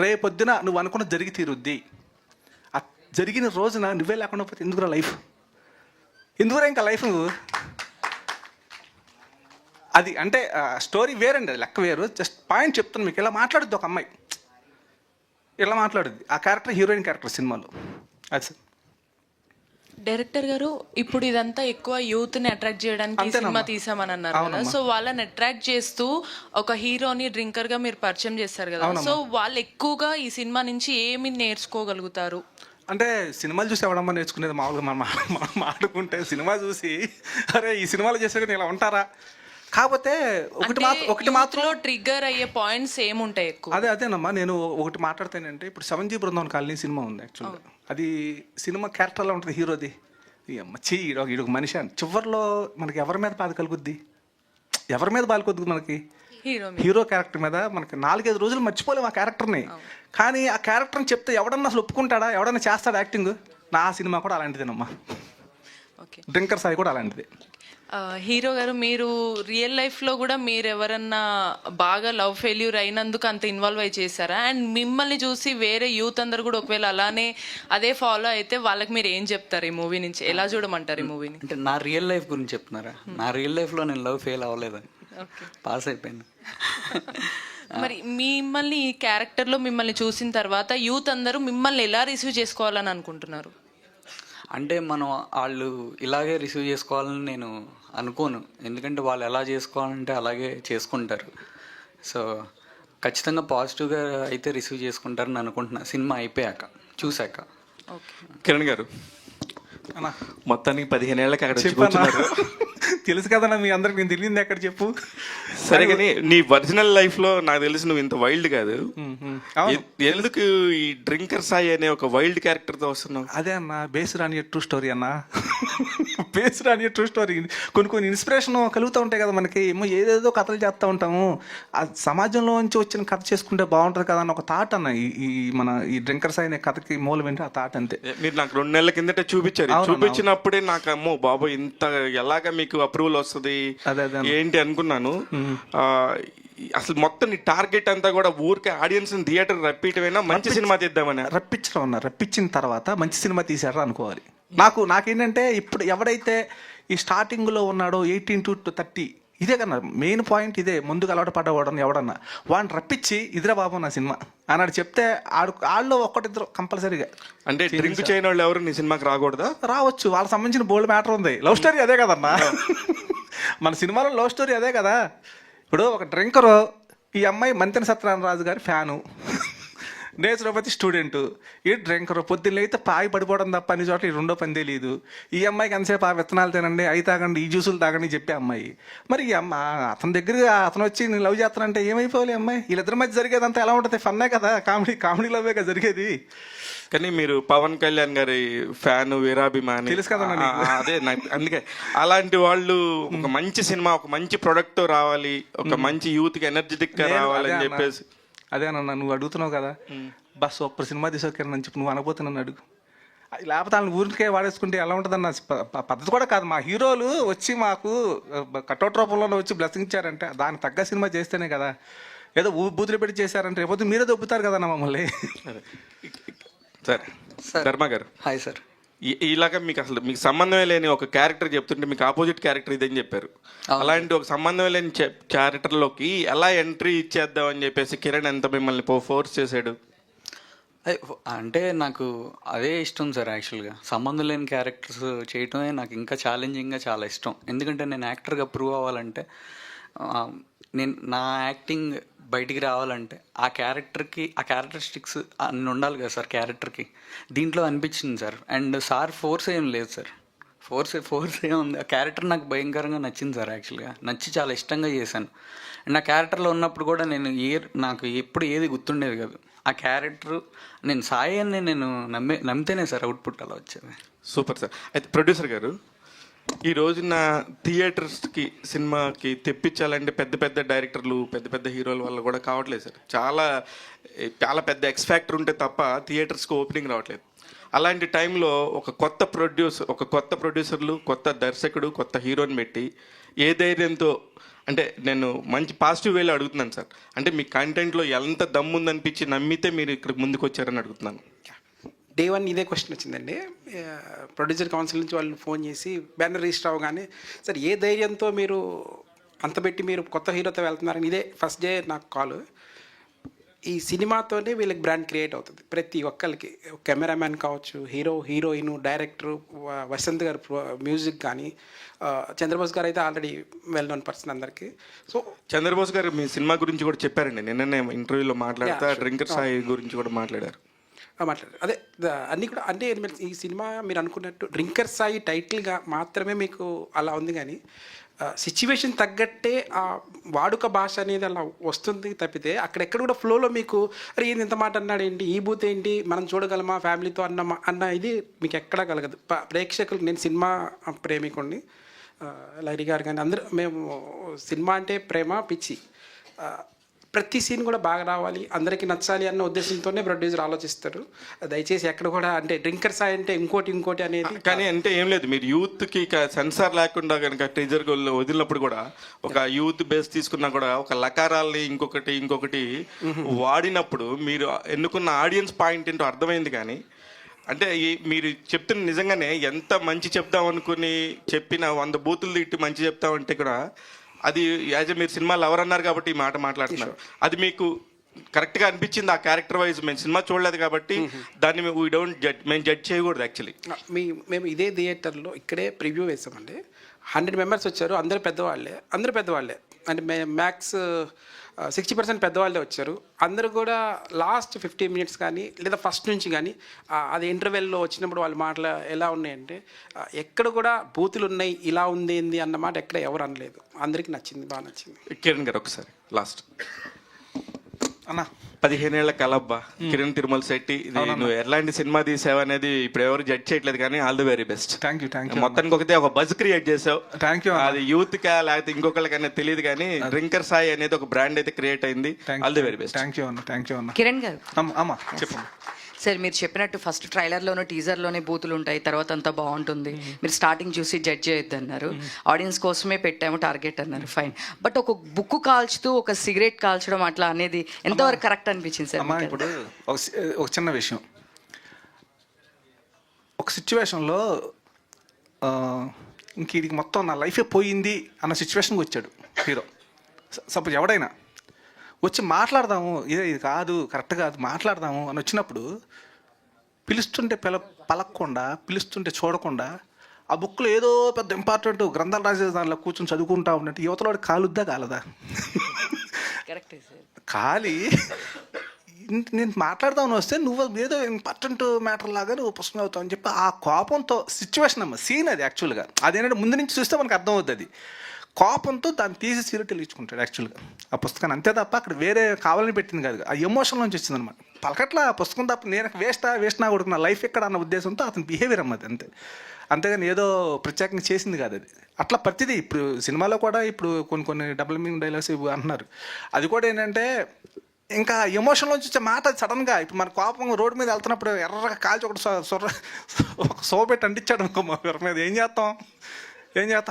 రేపొద్దున నువ్వు అనుకున్న జరిగి తీరుద్ది. ఆ జరిగిన రోజున నువ్వే లేకుండా పోతే ఎందుకురా లైఫ్, ఎందుకురా ఇంకా లైఫ్. అది అంటే స్టోరీ వేరండి, అది లెక్క వేరు. జస్ట్ పాయింట్ చెప్తాను మీకు. ఇలా మాట్లాడుద్ది ఒక అమ్మాయి, ఇలా మాట్లాడుద్ది. ఆ క్యారెక్టర్ హీరోయిన్ క్యారెక్టర్ సినిమాలో. అది సార్.
డైరెక్టర్ గారు, ఇప్పుడు ఇదంతా ఎక్కువ యూత్ ని అట్రాక్ట్ చేయడానికి సినిమా తీసామని అన్నారు కదా. సో వాళ్ళని అట్రాక్ట్ చేస్తూ ఒక హీరోని డ్రింకర్ గా మీరు పరిచయం చేస్తారు కదా. సో వాళ్ళు ఎక్కువగా ఈ సినిమా నుంచి ఏమి నేర్చుకోగలుగుతారు?
అంటే సినిమాలు చూసి ఎవడమ్మా నేర్చుకునేది? మామూలుగా మనం మాట్లాడుకుంటే సినిమా చూసి అరే ఈ సినిమాలు చేసే ఇలా ఉంటారా. కాకపోతే ఒకటి మాత్రం
ట్రిగ్గర్ అయ్యే పాయింట్స్ ఏముంటాయి ఎక్కువ?
అదేనమ్మా, నేను ఒకటి మాట్లాడతానంటే ఇప్పుడు 7G బృందావన్ కాలనీ సినిమా ఉంది యాక్చువల్గా. అది సినిమా క్యారెక్టర్లో ఉంటుంది హీరోది. ఈడొక మనిషి అని చివరిలో మనకి ఎవరి మీద బాధ కలుగుద్ది, మనకి హీరో క్యారెక్టర్ మీద. మనకి 4-5 రోజులు మర్చిపోలేము ఆ క్యారెక్టర్ని. కానీ ఆ క్యారెక్టర్ని చెప్తే ఎవడన్నా అసలు ఒప్పుకుంటాడా, ఎవడన్నా చేస్తాడా యాక్టింగ్? నా సినిమా కూడా అలాంటిదేనమ్మా, డ్రింకర్ సాయి కూడా అలాంటిదే.
హీరో గారు, మీరు రియల్ లైఫ్లో కూడా మీరు ఎవరన్నా బాగా లవ్ ఫెయిల్యూర్ అయినందుకు అంత ఇన్వాల్వ్ అయి చేశారా? అండ్ మిమ్మల్ని చూసి వేరే యూత్ అందరు కూడా ఒకవేళ అలానే అదే ఫాలో అయితే వాళ్ళకి మీరు ఏం చెప్తారు? ఈ మూవీ నుంచి ఎలా చూడమంటారు ఈ మూవీని?
అంటే నా రియల్ లైఫ్ గురించి చెప్తున్నారా? నా రియల్ లైఫ్లో నేను లవ్ ఫెయిల్ అవ్వలేదని, పాస్ అయిపోయాను.
మరి మిమ్మల్ని ఈ క్యారెక్టర్లో మిమ్మల్ని చూసిన తర్వాత యూత్ అందరూ మిమ్మల్ని ఎలా రిసీవ్ చేసుకోవాలని అనుకుంటున్నారు?
అంటే వాళ్ళు ఇలాగే రిసీవ్ చేసుకోవాలని నేను అనుకోను. ఎందుకంటే వాళ్ళు ఎలా చేసుకోవాలంటే అలాగే చేసుకుంటారు. సో ఖచ్చితంగా పాజిటివ్గా అయితే రిసీవ్ చేసుకుంటారని అనుకుంటున్నా సినిమా అయిపోయాక, చూశాక.
కిరణ్ గారు, మొత్తానికి 15 ఏళ్ళకి అక్కడ కూర్చున్నారు.
తెలుసు కదన్నా మీ అందరికి, నేను తెలియదు ఎక్కడ చెప్పు.
సరే కానీ నీ ఒరిజినల్ లైఫ్ లో నాకు తెలిసి నువ్వు ఇంత వైల్డ్ కాదు. ఎందుకు ఈ డ్రింకర్ సాయి అనే ఒక వైల్డ్ క్యారెక్టర్ తో వస్తున్నావు?
అదే అన్న, బేస్డ్ ఆన్ ట్రూ స్టోరీ అన్న. Based on true story. కొన్ని ఇన్స్పిరేషన్ కలుగుతూ ఉంటాయి కదా మనకి, ఏమో ఏదేదో కథలు చేస్తూ ఉంటాము, ఆ సమాజంలో నుంచి వచ్చిన కథ చేసుకుంటే బాగుంటుంది కదా అన్న ఒక థాట్ అన్న. ఈ డ్రింకర్ సాయి అనే కథకి మూలం ఏంటి, ఆ థాట్ అంతే.
మీరు నాకు 2 నెలల కిందట చూపించారు. చూపించినప్పుడే నాకు అమ్మో బాబు ఇంత ఎలాగా మీకు అప్రూవల్ వస్తుంది ఏంటి అనుకున్నాను. అసలు మొత్తం నీ టార్గెట్ అంతా కూడా ఊరికే ఆడియన్స్ థియేటర్ రప్పించమైనా మంచి సినిమా తీద్దామని
రప్పించిన తర్వాత మంచి సినిమా తీసారా అనుకోవాలి. నాకేంటంటే ఇప్పుడు ఎవడైతే ఈ స్టార్టింగ్లో ఉన్నాడో 18 to 30, ఇదే కన్నా మెయిన్ పాయింట్, ఇదే ముందుకు అలవాటు పడ్డవాడని ఎవడన్నా వాడిని రప్పించి ఇదిరా బాబు నా సినిమా అన్నాడు చెప్తే వాళ్ళు ఒక్కటిద్దరు కంపల్సరీగా.
అంటే డ్రింక్ చేయని వాళ్ళు ఎవరు నీ సినిమాకి రాకూడదా?
రావచ్చు, వాళ్ళకి సంబంధించిన బోల్డ్ మ్యాటర్ ఉంది. లవ్ స్టోరీ అదే కదన్నా, మన సినిమాలో లవ్ స్టోరీ అదే కదా. ఇప్పుడు ఒక డ్రింకరు, ఈ అమ్మాయి మంతెన సత్యనారాయణరాజు గారి ఫ్యాను, నేచురోపతి స్టూడెంట్, ఈ డ్రింకర్ పొద్దున్న అయితే పాయి పడిపోవడం తప్ప అన్ని చోట్ల ఈ రెండో పని తెలియదు. ఈ అమ్మాయికి ఎంతసేపు ఆ విత్తనాలు తినండి, అవి తాగండి, ఈ జ్యూసులు తాగండి చెప్పే అమ్మాయి. మరి ఈ అతని దగ్గర అతను వచ్చి నేను లవ్ చేస్తానంటే ఏమైపోవాలి అమ్మాయి? వీళ్ళిద్దరి మధ్య జరిగేదంతా ఎలా ఉంటుంది? ఫన్నే కదా, కామెడీ లవ్వే కదా జరిగేది.
కానీ మీరు పవన్ కళ్యాణ్ గారి ఫ్యాన్, వీరాభిమాని,
తెలుసు కదా.
అదే అందుకే అలాంటి వాళ్ళు ఒక మంచి సినిమా, ఒక మంచి ప్రొడక్ట్ తో రావాలి, ఒక మంచి యూత్ కి ఎనర్జెటిక్ గా రావాలని చెప్పేసి.
అదేనన్నా నువ్వు అడుగుతున్నావు కదా, బస్ సూపర్ సినిమా తీసుకోకరని చెప్పి నువ్వు అనబోతే నన్ను అడుగు. లేకపోతే వాళ్ళని ఊరికే వాడేసుకుంటే ఎలా ఉంటుందన్న పద్ధతి కూడా కాదు. మా హీరోలు వచ్చి మాకు కట్అవుట్ రూపంలో వచ్చి బ్లెస్సింగ్ ఇచ్చారంటే దానికి తగ్గ సినిమా చేస్తేనే కదా. ఏదో బూతులు పెట్టి చేశారంటే రేపు మీరే దొబ్బుతారు కదా మమ్మల్ని.
సరే ధర్మ గారు.
Hi sir.
ఇలాగా మీకు అసలు మీకు సంబంధమే లేని ఒక క్యారెక్టర్ చెప్తుంటే మీకు ఆపోజిట్ క్యారెక్టర్ ఇదని చెప్పారు. అలాంటి ఒక సంబంధమే లేని క్యారెక్టర్లోకి ఎలా ఎంట్రీ ఇచ్చేద్దాం అని చెప్పేసి కిరణ్ ఎంత మిమ్మల్ని ఫోర్స్ చేశాడు?
అంటే నాకు అదే ఇష్టం సార్. యాక్చువల్గా సంబంధం లేని క్యారెక్టర్స్ చేయటమే నాకు ఇంకా ఛాలెంజింగ్గా చాలా ఇష్టం. ఎందుకంటే నేను యాక్టర్గా ప్రూవ్ అవ్వాలంటే, నేను నా యాక్టింగ్ బయటికి రావాలంటే ఆ క్యారెక్టర్కి ఆ క్యారెక్టరిస్టిక్స్ అన్నీ ఉండాలి కదా సార్ క్యారెక్టర్కి. దీంట్లో అనిపించింది సార్. అండ్ సార్ ఫోర్స్ ఏం లేదు సార్, ఫోర్స్ ఏముంది. ఆ క్యారెక్టర్ నాకు భయంకరంగా నచ్చింది సార్. యాక్చువల్గా నచ్చి చాలా ఇష్టంగా చేశాను. అండ్ ఆ క్యారెక్టర్లో ఉన్నప్పుడు కూడా నాకు ఎప్పుడు ఏది గుర్తుండేది కాదు. ఆ క్యారెక్టర్ నేను సాయి అని నేను నమ్మితేనే సార్ అవుట్పుట్ అలా వచ్చేది.
Super sir. అయితే ప్రొడ్యూసర్ గారు, ఈ రోజున థియేటర్స్కి సినిమాకి తెప్పించాలంటే పెద్ద పెద్ద డైరెక్టర్లు, పెద్ద పెద్ద హీరోల వల్ల కూడా కావట్లేదు సార్. చాలా పెద్ద ఎక్స్ ఫ్యాక్టర్ ఉంటే తప్ప థియేటర్స్కి ఓపెనింగ్ రావట్లేదు. అలాంటి టైంలో ఒక కొత్త ప్రొడ్యూసర్లు, కొత్త దర్శకుడు, కొత్త హీరోని పెట్టి ఏ ధైర్యంతో, అంటే నేను మంచి పాజిటివ్ వేలో అడుగుతున్నాను సార్, అంటే మీ కంటెంట్లో ఎంత దమ్ముందనిపించి నమ్మితే మీరు ఇక్కడ ముందుకు వచ్చారని అడుగుతున్నాను.
డే 1 ఇదే క్వశ్చన్ వచ్చిందండి. ప్రొడ్యూసర్ కౌన్సిల్ నుంచి వాళ్ళు ఫోన్ చేసి బ్యానర్ రిజిస్టర్ అవ్వగానే, సార్ ఏ ధైర్యంతో మీరు అంత పెట్టి మీరు కొత్త హీరోతో వెళ్తున్నారని ఇదే ఫస్ట్ డే నాకు కాల్. ఈ సినిమాతోనే వీళ్ళకి బ్రాండ్ క్రియేట్ అవుతుంది ప్రతి ఒక్కరికి. కెమెరామ్యాన్ కావచ్చు, హీరోయిన్, డైరెక్టర్, వసంత్ గారు మ్యూజిక్ కానీ, చంద్రబోస్ గారు అయితే ఆల్రెడీ వెల్ నోన్ పర్సన్ అందరికీ. సో
చంద్రబోస్ గారు మీ సినిమా గురించి కూడా చెప్పారండి, నిన్ననే ఇంటర్వ్యూలో మాట్లాడుతా డ్రింకర్ సాయి గురించి కూడా మాట్లాడారు.
అదే అన్నీ కూడా. అంటే ఈ సినిమా మీరు అనుకున్నట్టు డ్రింకర్ సాయి టైటిల్గా మాత్రమే మీకు అలా ఉంది, కానీ సిచ్యువేషన్ తగ్గట్టే ఆ వాడుక భాష అనేది అలా వస్తుంది తప్పితే అక్కడెక్కడ కూడా ఫ్లోలో మీకు అరే ఏంది ఇంత మాట అన్నాడు ఏంటి, ఈ బూత్ ఏంటి, మనం చూడగలమా ఫ్యామిలీతో అన్న ఇది మీకు ఎక్కడా కలగదు. ప్రేక్షకులు, నేను సినిమా ప్రేమికుడిని, లహరి గారు కానీ అందరూ, మేము సినిమా అంటే ప్రేమ పిచ్చి. ప్రతి సీన్ కూడా బాగా రావాలి, అందరికీ నచ్చాలి అన్న ఉద్దేశంతోనే ప్రొడ్యూసర్ ఆలోచిస్తారు. దయచేసి ఎక్కడ కూడా అంటే డ్రింకర్ సాయి అంటే ఇంకోటి అనేది
కానీ అంటే ఏం లేదు. మీరు యూత్కి సెన్సార్ లేకుండా కనుక టీజర్ వదిలినప్పుడు కూడా ఒక యూత్ బేస్ తీసుకున్నా కూడా ఒక లకారాల్ని ఇంకొకటి వాడినప్పుడు మీరు ఎన్నుకున్న ఆడియన్స్ పాయింట్ ఏంటో అర్థమైంది. కానీ అంటే మీరు చెప్తున్న నిజంగానే ఎంత మంచి చెప్దాం అనుకుని చెప్పిన 100 బూతులు తిట్టి మంచి చెప్తామంటే కూడా అది యాజ్ మీరు సినిమాలు ఎవరన్నారు కాబట్టి ఈ మాట మాట్లాడుతున్నారు. అది మీకు కరెక్ట్గా అనిపించింది ఆ క్యారెక్టర్ వైజ్? మేము సినిమా చూడలేదు కాబట్టి దాన్ని మేము జడ్జ్ చేయకూడదు యాక్చువల్లీ.
మేము ఇదే థియేటర్లో ఇక్కడే ప్రివ్యూ వేసామండి. 100 మెంబర్స్ వచ్చారు, అందరూ పెద్దవాళ్ళే. అంటే మ్యాక్స్ 60% పెద్దవాళ్ళే వచ్చారు. అందరూ కూడా లాస్ట్ 15 minutes కానీ లేదా ఫస్ట్ నుంచి కానీ అది ఇంటర్వెల్లో వచ్చినప్పుడు వాళ్ళ మాటలు ఎలా ఉన్నాయంటే ఎక్కడ కూడా బూతులు ఉన్నాయి, ఇలా ఉంది ఏంది అన్న మాట ఎక్కడ ఎవరు అనలేదు. అందరికీ నచ్చింది, బాగా నచ్చింది.
కిరణ్ గారు ఒకసారి లాస్ట్
అన్న
15 ఏళ్ల కలబ్బా కిరణ్ తిరుమల శెట్టి, ఇది నువ్వు ఎలాంటి సినిమా తీసావు అనేది ఇప్పుడు ఎవరు జడ్జ్ చేయట్లేదు, కానీ all the very best.
Thank you
మొత్తానికి ఒకటే ఒక బజ్ క్రియేట్ చేసావు.
Thank you.
అది యూత్ కా లేకపోతే ఇంకొకరికి అనేది తెలియదు, కానీ డ్రింకర్ సాయి అనేది ఒక బ్రాండ్ అయితే క్రియేట్ అయింది. All the very best.
Thank you అన్న.
కిరణ్ గారు,
అమ్మ చెప్పండి.
సార్ మీరు చెప్పినట్టు ఫస్ట్ ట్రైలర్లోనూ టీజర్లోనే బూతులు ఉంటాయి, తర్వాత అంతా బాగుంటుంది, మీరు స్టార్టింగ్ చూసి జడ్జ్ చేయొద్దు అన్నారు. ఆడియన్స్ కోసమే పెట్టాము టార్గెట్ అన్నారు, ఫైన్. బట్ ఒక బుక్ కాల్చుతూ ఒక సిగరెట్ కాల్చడం అట్లా అనేది ఎంతవరకు కరెక్ట్ అనిపించింది సార్?
అమ్మా ఇప్పుడు ఒక చిన్న విషయం, ఒక సిచ్యువేషన్లో ఇంక ఇది మొత్తం నా లైఫే పోయింది అన్న సిచ్యువేషన్కి వచ్చాడు హీరో. సపోజ్ ఎవడైనా వచ్చి మాట్లాడదాము, ఇది కాదు కరెక్ట్ కాదు మాట్లాడదాము అని వచ్చినప్పుడు పిలుస్తుంటే పలకకుండా, పిలుస్తుంటే చూడకుండా, ఆ బుక్లో ఏదో పెద్ద ఇంపార్టెంట్ గ్రంథాలు రాసే దానిలో కూర్చొని చదువుకుంటా ఉన్నట్టు యువతలో కాలుద్దా కాలదా?
కరెక్టే సార్.
ఖాళీ నేను మాట్లాడదామని వస్తే నువ్వు ఏదో ఇంపార్టెంట్ మ్యాటర్ లాగా నువ్వు పుస్తకం అవుతావు అని చెప్పి ఆ కోపంతో సిచ్యువేషన్ అమ్మ సీన్ అది యాక్చువల్గా. అదేంటంటే ముందు నుంచి చూస్తే మనకు అర్థం అవుతుంది. అది కోపంతో దాన్ని తీసి సీరియట్ ఇచ్చుకుంటాడు యాక్చువల్గా ఆ పుస్తకాన్ని, అంతే తప్ప అక్కడ వేరే కావాలని పెట్టింది కాదు, ఆ ఎమోషన్ నుంచి వచ్చింది అనమాట. పలకట్ల ఆ పుస్తకం తప్ప నేను వేస్ట్ నా కొడుకు నా లైఫ్ ఎక్కడ అన్న ఉద్దేశంతో అతని బిహేవియర్ అమ్మది అంతే, అంతేగాని ఏదో ప్రత్యేకంగా చేసింది కాదు అది. అట్లా ప్రతిదీ ఇప్పుడు సినిమాలో కూడా ఇప్పుడు కొన్ని డబుల్ మీనింగ్ డైలాగ్స్ అంటున్నారు, అది కూడా ఏంటంటే ఇంకా ఎమోషన్లోంచి వచ్చే మాట సడన్గా. ఇప్పుడు మన కోపం రోడ్డు మీద వెళ్తున్నప్పుడు ఎర్రగా కాల్చి ఒకటి సో పెట్టి అంటించాడు అనుకో మా ఎవరి మీద, ఏం చేస్తాం?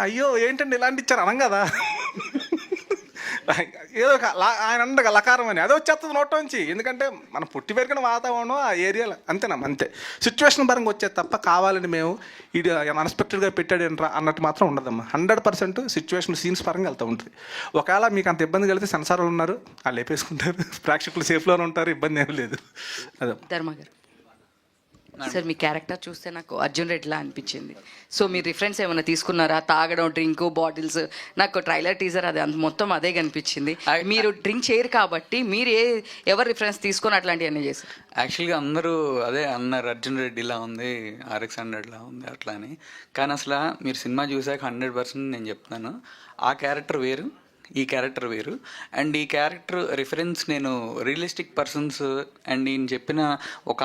అయ్యో ఏంటండి ఇలాంటి ఇచ్చారు అనం కదా, ఏదో ఆయన అండగా లకారం అని అదే వచ్చేస్తుంది నోట్ నుంచి. ఎందుకంటే మనం పుట్టి పెరిగిన వాతావరణం ఆ ఏరియాలో అంతే సిచ్యువేషన్ పరంగా వచ్చేది తప్ప కావాలని మేము ఇది అన్ఎక్స్పెక్టెడ్గా పెట్టాడు ఏంట్రా అన్నట్టు మాత్రం ఉండదమ్మా. 100% సిచ్యువేషన్ సీన్స్ పరంగా వెళ్తూ ఉంటుంది. ఒకవేళ మీకు అంత ఇబ్బంది కలిగితే సెన్సార్లు ఉన్నారు, వాళ్ళు లేపేసుకుంటారు, ప్రేక్షకులు సేఫ్లోనే ఉంటారు, ఇబ్బంది ఏమీ లేదు. అదే
ధర్మ గారు సార్, మీ క్యారెక్టర్ చూస్తే నాకు అర్జున్ రెడ్డిలా అనిపించింది. సో మీరు రిఫరెన్స్ ఏమైనా తీసుకున్నారా? తాగడం, డ్రింక్, బాటిల్స్, నాకు ట్రైలర్ టీజర్ అది అంత మొత్తం అదే కనిపించింది. మీరు డ్రింక్ చేయరు కాబట్టి మీరు ఎవరు రిఫరెన్స్ తీసుకొని అట్లాంటివన్నీ చేశారు?
యాక్చువల్గా అందరూ అదే అన్నారు, అర్జున్ రెడ్డిలా ఉంది, RX 100లా ఉంది అట్లా అని. కానీ అసలు మీరు సినిమా చూసాక 100% నేను చెప్తాను, ఆ క్యారెక్టర్ వేరు, ఈ క్యారెక్టర్ వేరు. అండ్ ఈ క్యారెక్టర్ రిఫరెన్స్ నేను రియలిస్టిక్ పర్సన్స్ అండ్ ఈయన చెప్పిన ఒక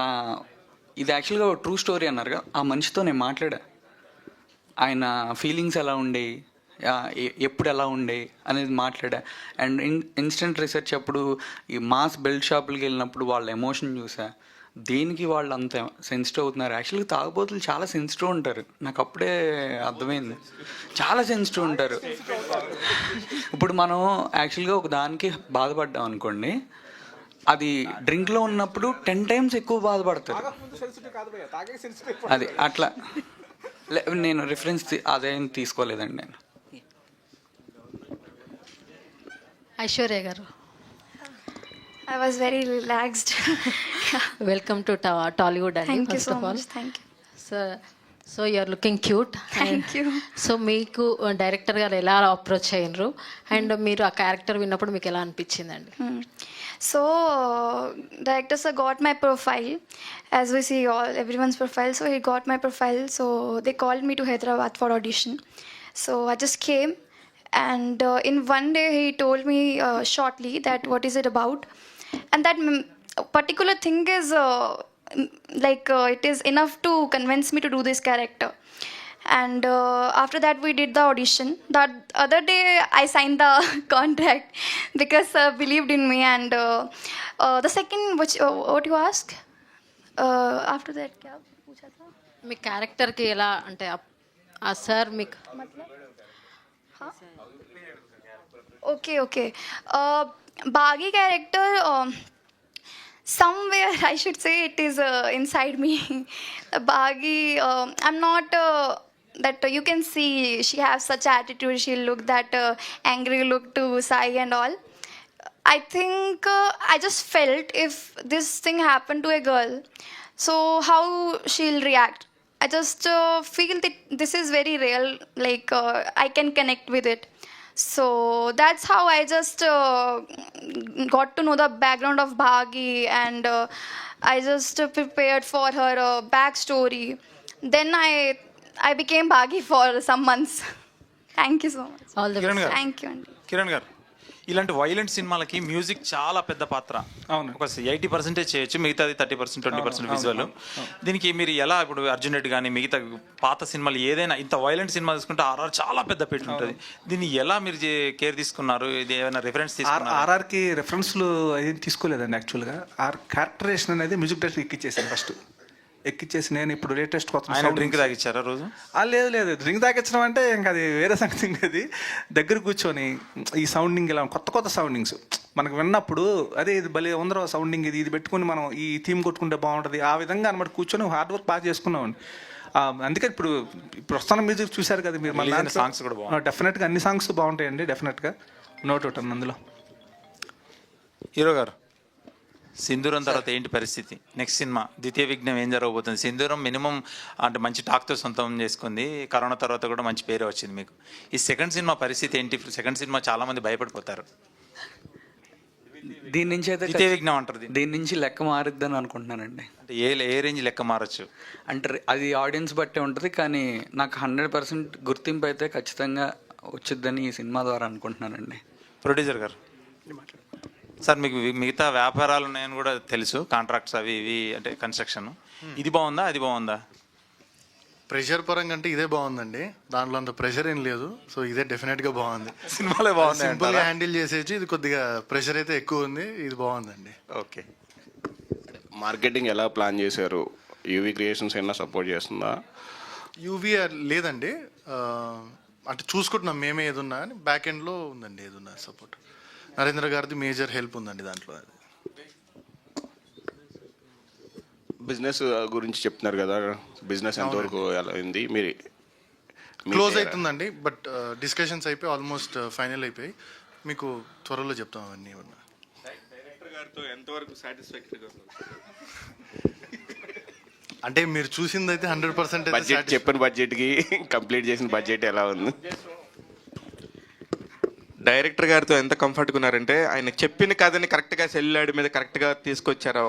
ఇది యాక్చువల్గా ట్రూ స్టోరీ అన్నారుగా, ఆ మనిషితో నేను మాట్లాడా, ఆయన ఫీలింగ్స్ ఎలా ఉండేవి, ఎప్పుడు ఎలా ఉండే అనేది మాట్లాడా. అండ్ ఇన్స్టెంట్ రీసెర్చ్ అప్పుడు ఈ మాస్ బెల్ట్ షాపులకి వెళ్ళినప్పుడు వాళ్ళ ఎమోషన్ చూసా, దేనికి వాళ్ళు అంత సెన్సిటివ్ అవుతున్నారు. యాక్చువల్గా తాగుబోతులు చాలా సెన్సిటివ్ ఉంటారు, నాకు అప్పుడే అర్థమైంది, చాలా సెన్సిటివ్ ఉంటారు. ఇప్పుడు మనం యాక్చువల్గా ఒక దానికి బాధపడ్డాం అనుకోండి, అది డ్రింక్లో ఉన్నప్పుడు 10 times ఎక్కువ బాధపడుతుంది. అది అట్లా నేను రిఫరెన్స్ అదేం తీసుకోలేదండి నేను.
ఐశ్వర్య గారు,
I was very relaxed.
Welcome to Tollywood అండి.
Thank you
first
so
of all
much. Thank you.
So you're looking cute.
Thank you.
So మీకు డైరెక్టర్ గారు ఎలా అప్రోచ్ అయ్యారు అండ్ మీరు ఆ క్యారెక్టర్ విన్నప్పుడు మీకు ఎలా అనిపించిందండి?
So, director sir got my profile, as we see everyone's profile. So he got my profile. So they called me to Hyderabad for audition. So I just came, and in one day he told me shortly that what is it about, and that particular thing is it is enough to convince me to do this character. And after that we did the audition. That other day I signed the contract because believed in me. And the second what you asked after that kya pucha tha?
మీ క్యారెక్టర్కి ఎలా అంటే ఆ sir మీకు
Okay. Baghi character, somewhere I should say it is inside me. Baghi, I'm not that you can see she has such attitude, she'll look that angry look to Sai and all. I think I just felt if this thing happened to a girl, so how she'll react. I just feel that this is very real, I can connect with it. So that's how I just got to know the background of Bhagi, and I just prepared for her backstory. Then I became Bhagi for some months. Thank you so much.
All the
Kiran గారు
Thank you, Andy.
Kiran గారు ఇలాంటి violent సినిమాలకి music చాలా పెద్ద పాత్ర.
అవును.
ఒక 80% చేయొచ్చు, మిగతాది 30% 20% విజువల్. దీనికి మీరు ఎలా ఇప్పుడు అర్జున్ రెడ్డి కానీ మిగతా పాత సినిమాలు ఏదైనా ఇంత వైలెంట్ సినిమా తీసుకుంటే ఆర్ఆర్ చాలా పెద్ద పెట్టి ఉంటుంది. దీన్ని ఎలా మీరు కేర్ తీసుకున్నారు? ఇది ఏమైనా రిఫరెన్స్ తీసుకున్నారు?
ఆర్ఆర్కి రెఫరెన్స్లు ఏం తీసుకోలేదండి. యాక్చువల్గా క్యారెక్టరేషన్ అనేది మ్యూజిక్ డైరెక్టర్ ఎక్కిచ్చేసాను ఫస్ట్. ఎక్కిచ్చేసి నేను ఇప్పుడు లేటెస్ట్ కొత్త
డ్రింక్ తాగిచ్చారా రోజు?
లేదు డ్రింక్ తాగించడం అంటే ఇంకా అది వేరే సంగతి. అది దగ్గర కూర్చొని ఈ సౌండింగ్ ఇలా కొత్త సౌండింగ్స్ మనకు విన్నప్పుడు అదే ఇది భలే ఉందరో సౌండింగ్, ఇది పెట్టుకుని మనం ఈ థీమ్ కొట్టుకుంటే బాగుంటుంది, ఆ విధంగా అనమాట కూర్చొని హార్డ్ వర్క్ బాగా చేసుకున్నామండి. అందుకే ఇప్పుడు వస్తున్న మ్యూజిక్ చూశారు కదా మీరు. మళ్ళీ
సాంగ్స్ కూడా బాగుంటాయి.
డెఫినెట్గా అన్ని సాంగ్స్ బాగుంటాయండి, డెఫినెట్గా నో డౌట్ అందులో.
హీరో గారు, సింధూరం తర్వాత ఏంటి పరిస్థితి? నెక్స్ట్ సినిమా ద్వితీయ విఘ్నం ఏం జరగబోతుంది? సింధూరం మినిమం అంటే మంచి టాక్తో సొంతం చేసుకుంది, కరోనా తర్వాత కూడా మంచి పేరు వచ్చింది మీకు. ఈ సెకండ్ సినిమా పరిస్థితి ఏంటి? సెకండ్ సినిమా చాలా మంది భయపడిపోతారు.
దీని నుంచి అయితే
ద్వితీయ విఘ్నం అంటారు.
దీని నుంచి లెక్క మారుద్దని అనుకుంటున్నానండి.
అంటే ఏ రేంజ్ లెక్క మారచ్చు
అంటే అది ఆడియన్స్ బట్టే ఉంటుంది, కానీ నాకు 100% గుర్తింపు అయితే ఖచ్చితంగా వచ్చిద్దని ఈ సినిమా ద్వారా అనుకుంటున్నానండి.
ప్రొడ్యూసర్ గారు సార్, మీకు మిగతా వ్యాపారాలు ఉన్నాయని కూడా తెలుసు, కాంట్రాక్ట్స్ అవి ఇవి అంటే కన్స్ట్రక్షన్. ఇది బాగుందా అది బాగుందా?
ప్రెషర్ పరంగా అంటే ఇదే బాగుందండి, దాంట్లో అంత ప్రెషర్ ఏం లేదు. సో ఇదే డెఫినెట్గా బాగుంది.
సినిమాలే బాగుంది,
సింపుల్గా హ్యాండిల్ చేసేసి, ఇది కొద్దిగా ప్రెషర్ అయితే ఎక్కువ ఉంది, ఇది బాగుందండి.
ఓకే.
మార్కెటింగ్ ఎలా ప్లాన్ చేశారు? యూవీ క్రియేషన్స్ ఏమైనా సపోర్ట్ చేస్తుందా?
యూవీ లేదండి, అంటే చూసుకుంటున్నాం మేమే ఏదున్నా అని. బ్యాక్ ఎండ్లో ఉందండి ఏదున్నా సపోర్ట్. నరేంద్ర గారిది మేజర్ హెల్ప్ ఉందండి దాంట్లో. అది
బిజినెస్ గురించి చెప్తున్నారు కదా, బిజినెస్ ఎంతవరకు ఎలా అయింది? మీరు
క్లోజ్ అవుతుందండి, బట్ డిస్కషన్స్ అయిపోయి ఆల్మోస్ట్ ఫైనల్ అయిపోయి మీకు త్వరలో చెప్తాం అవన్నీ.
డైరెక్టర్ గారితో ఎంతవరకు సాటిస్ఫాక్టరీగా ఉంది?
అంటే మీరు చూసింది అయితే 100%
బడ్జెట్ చెప్పిన బడ్జెట్కి కంప్లీట్ చేసిన బడ్జెట్ ఎలా ఉంది?
డైరెక్టర్ గారితో ఎంత కంఫర్ట్గా ఉన్నారంటే ఆయన చెప్పిన కథని కరెక్ట్గా సెల్లాడి మీద కరెక్ట్గా తీసుకొచ్చారా?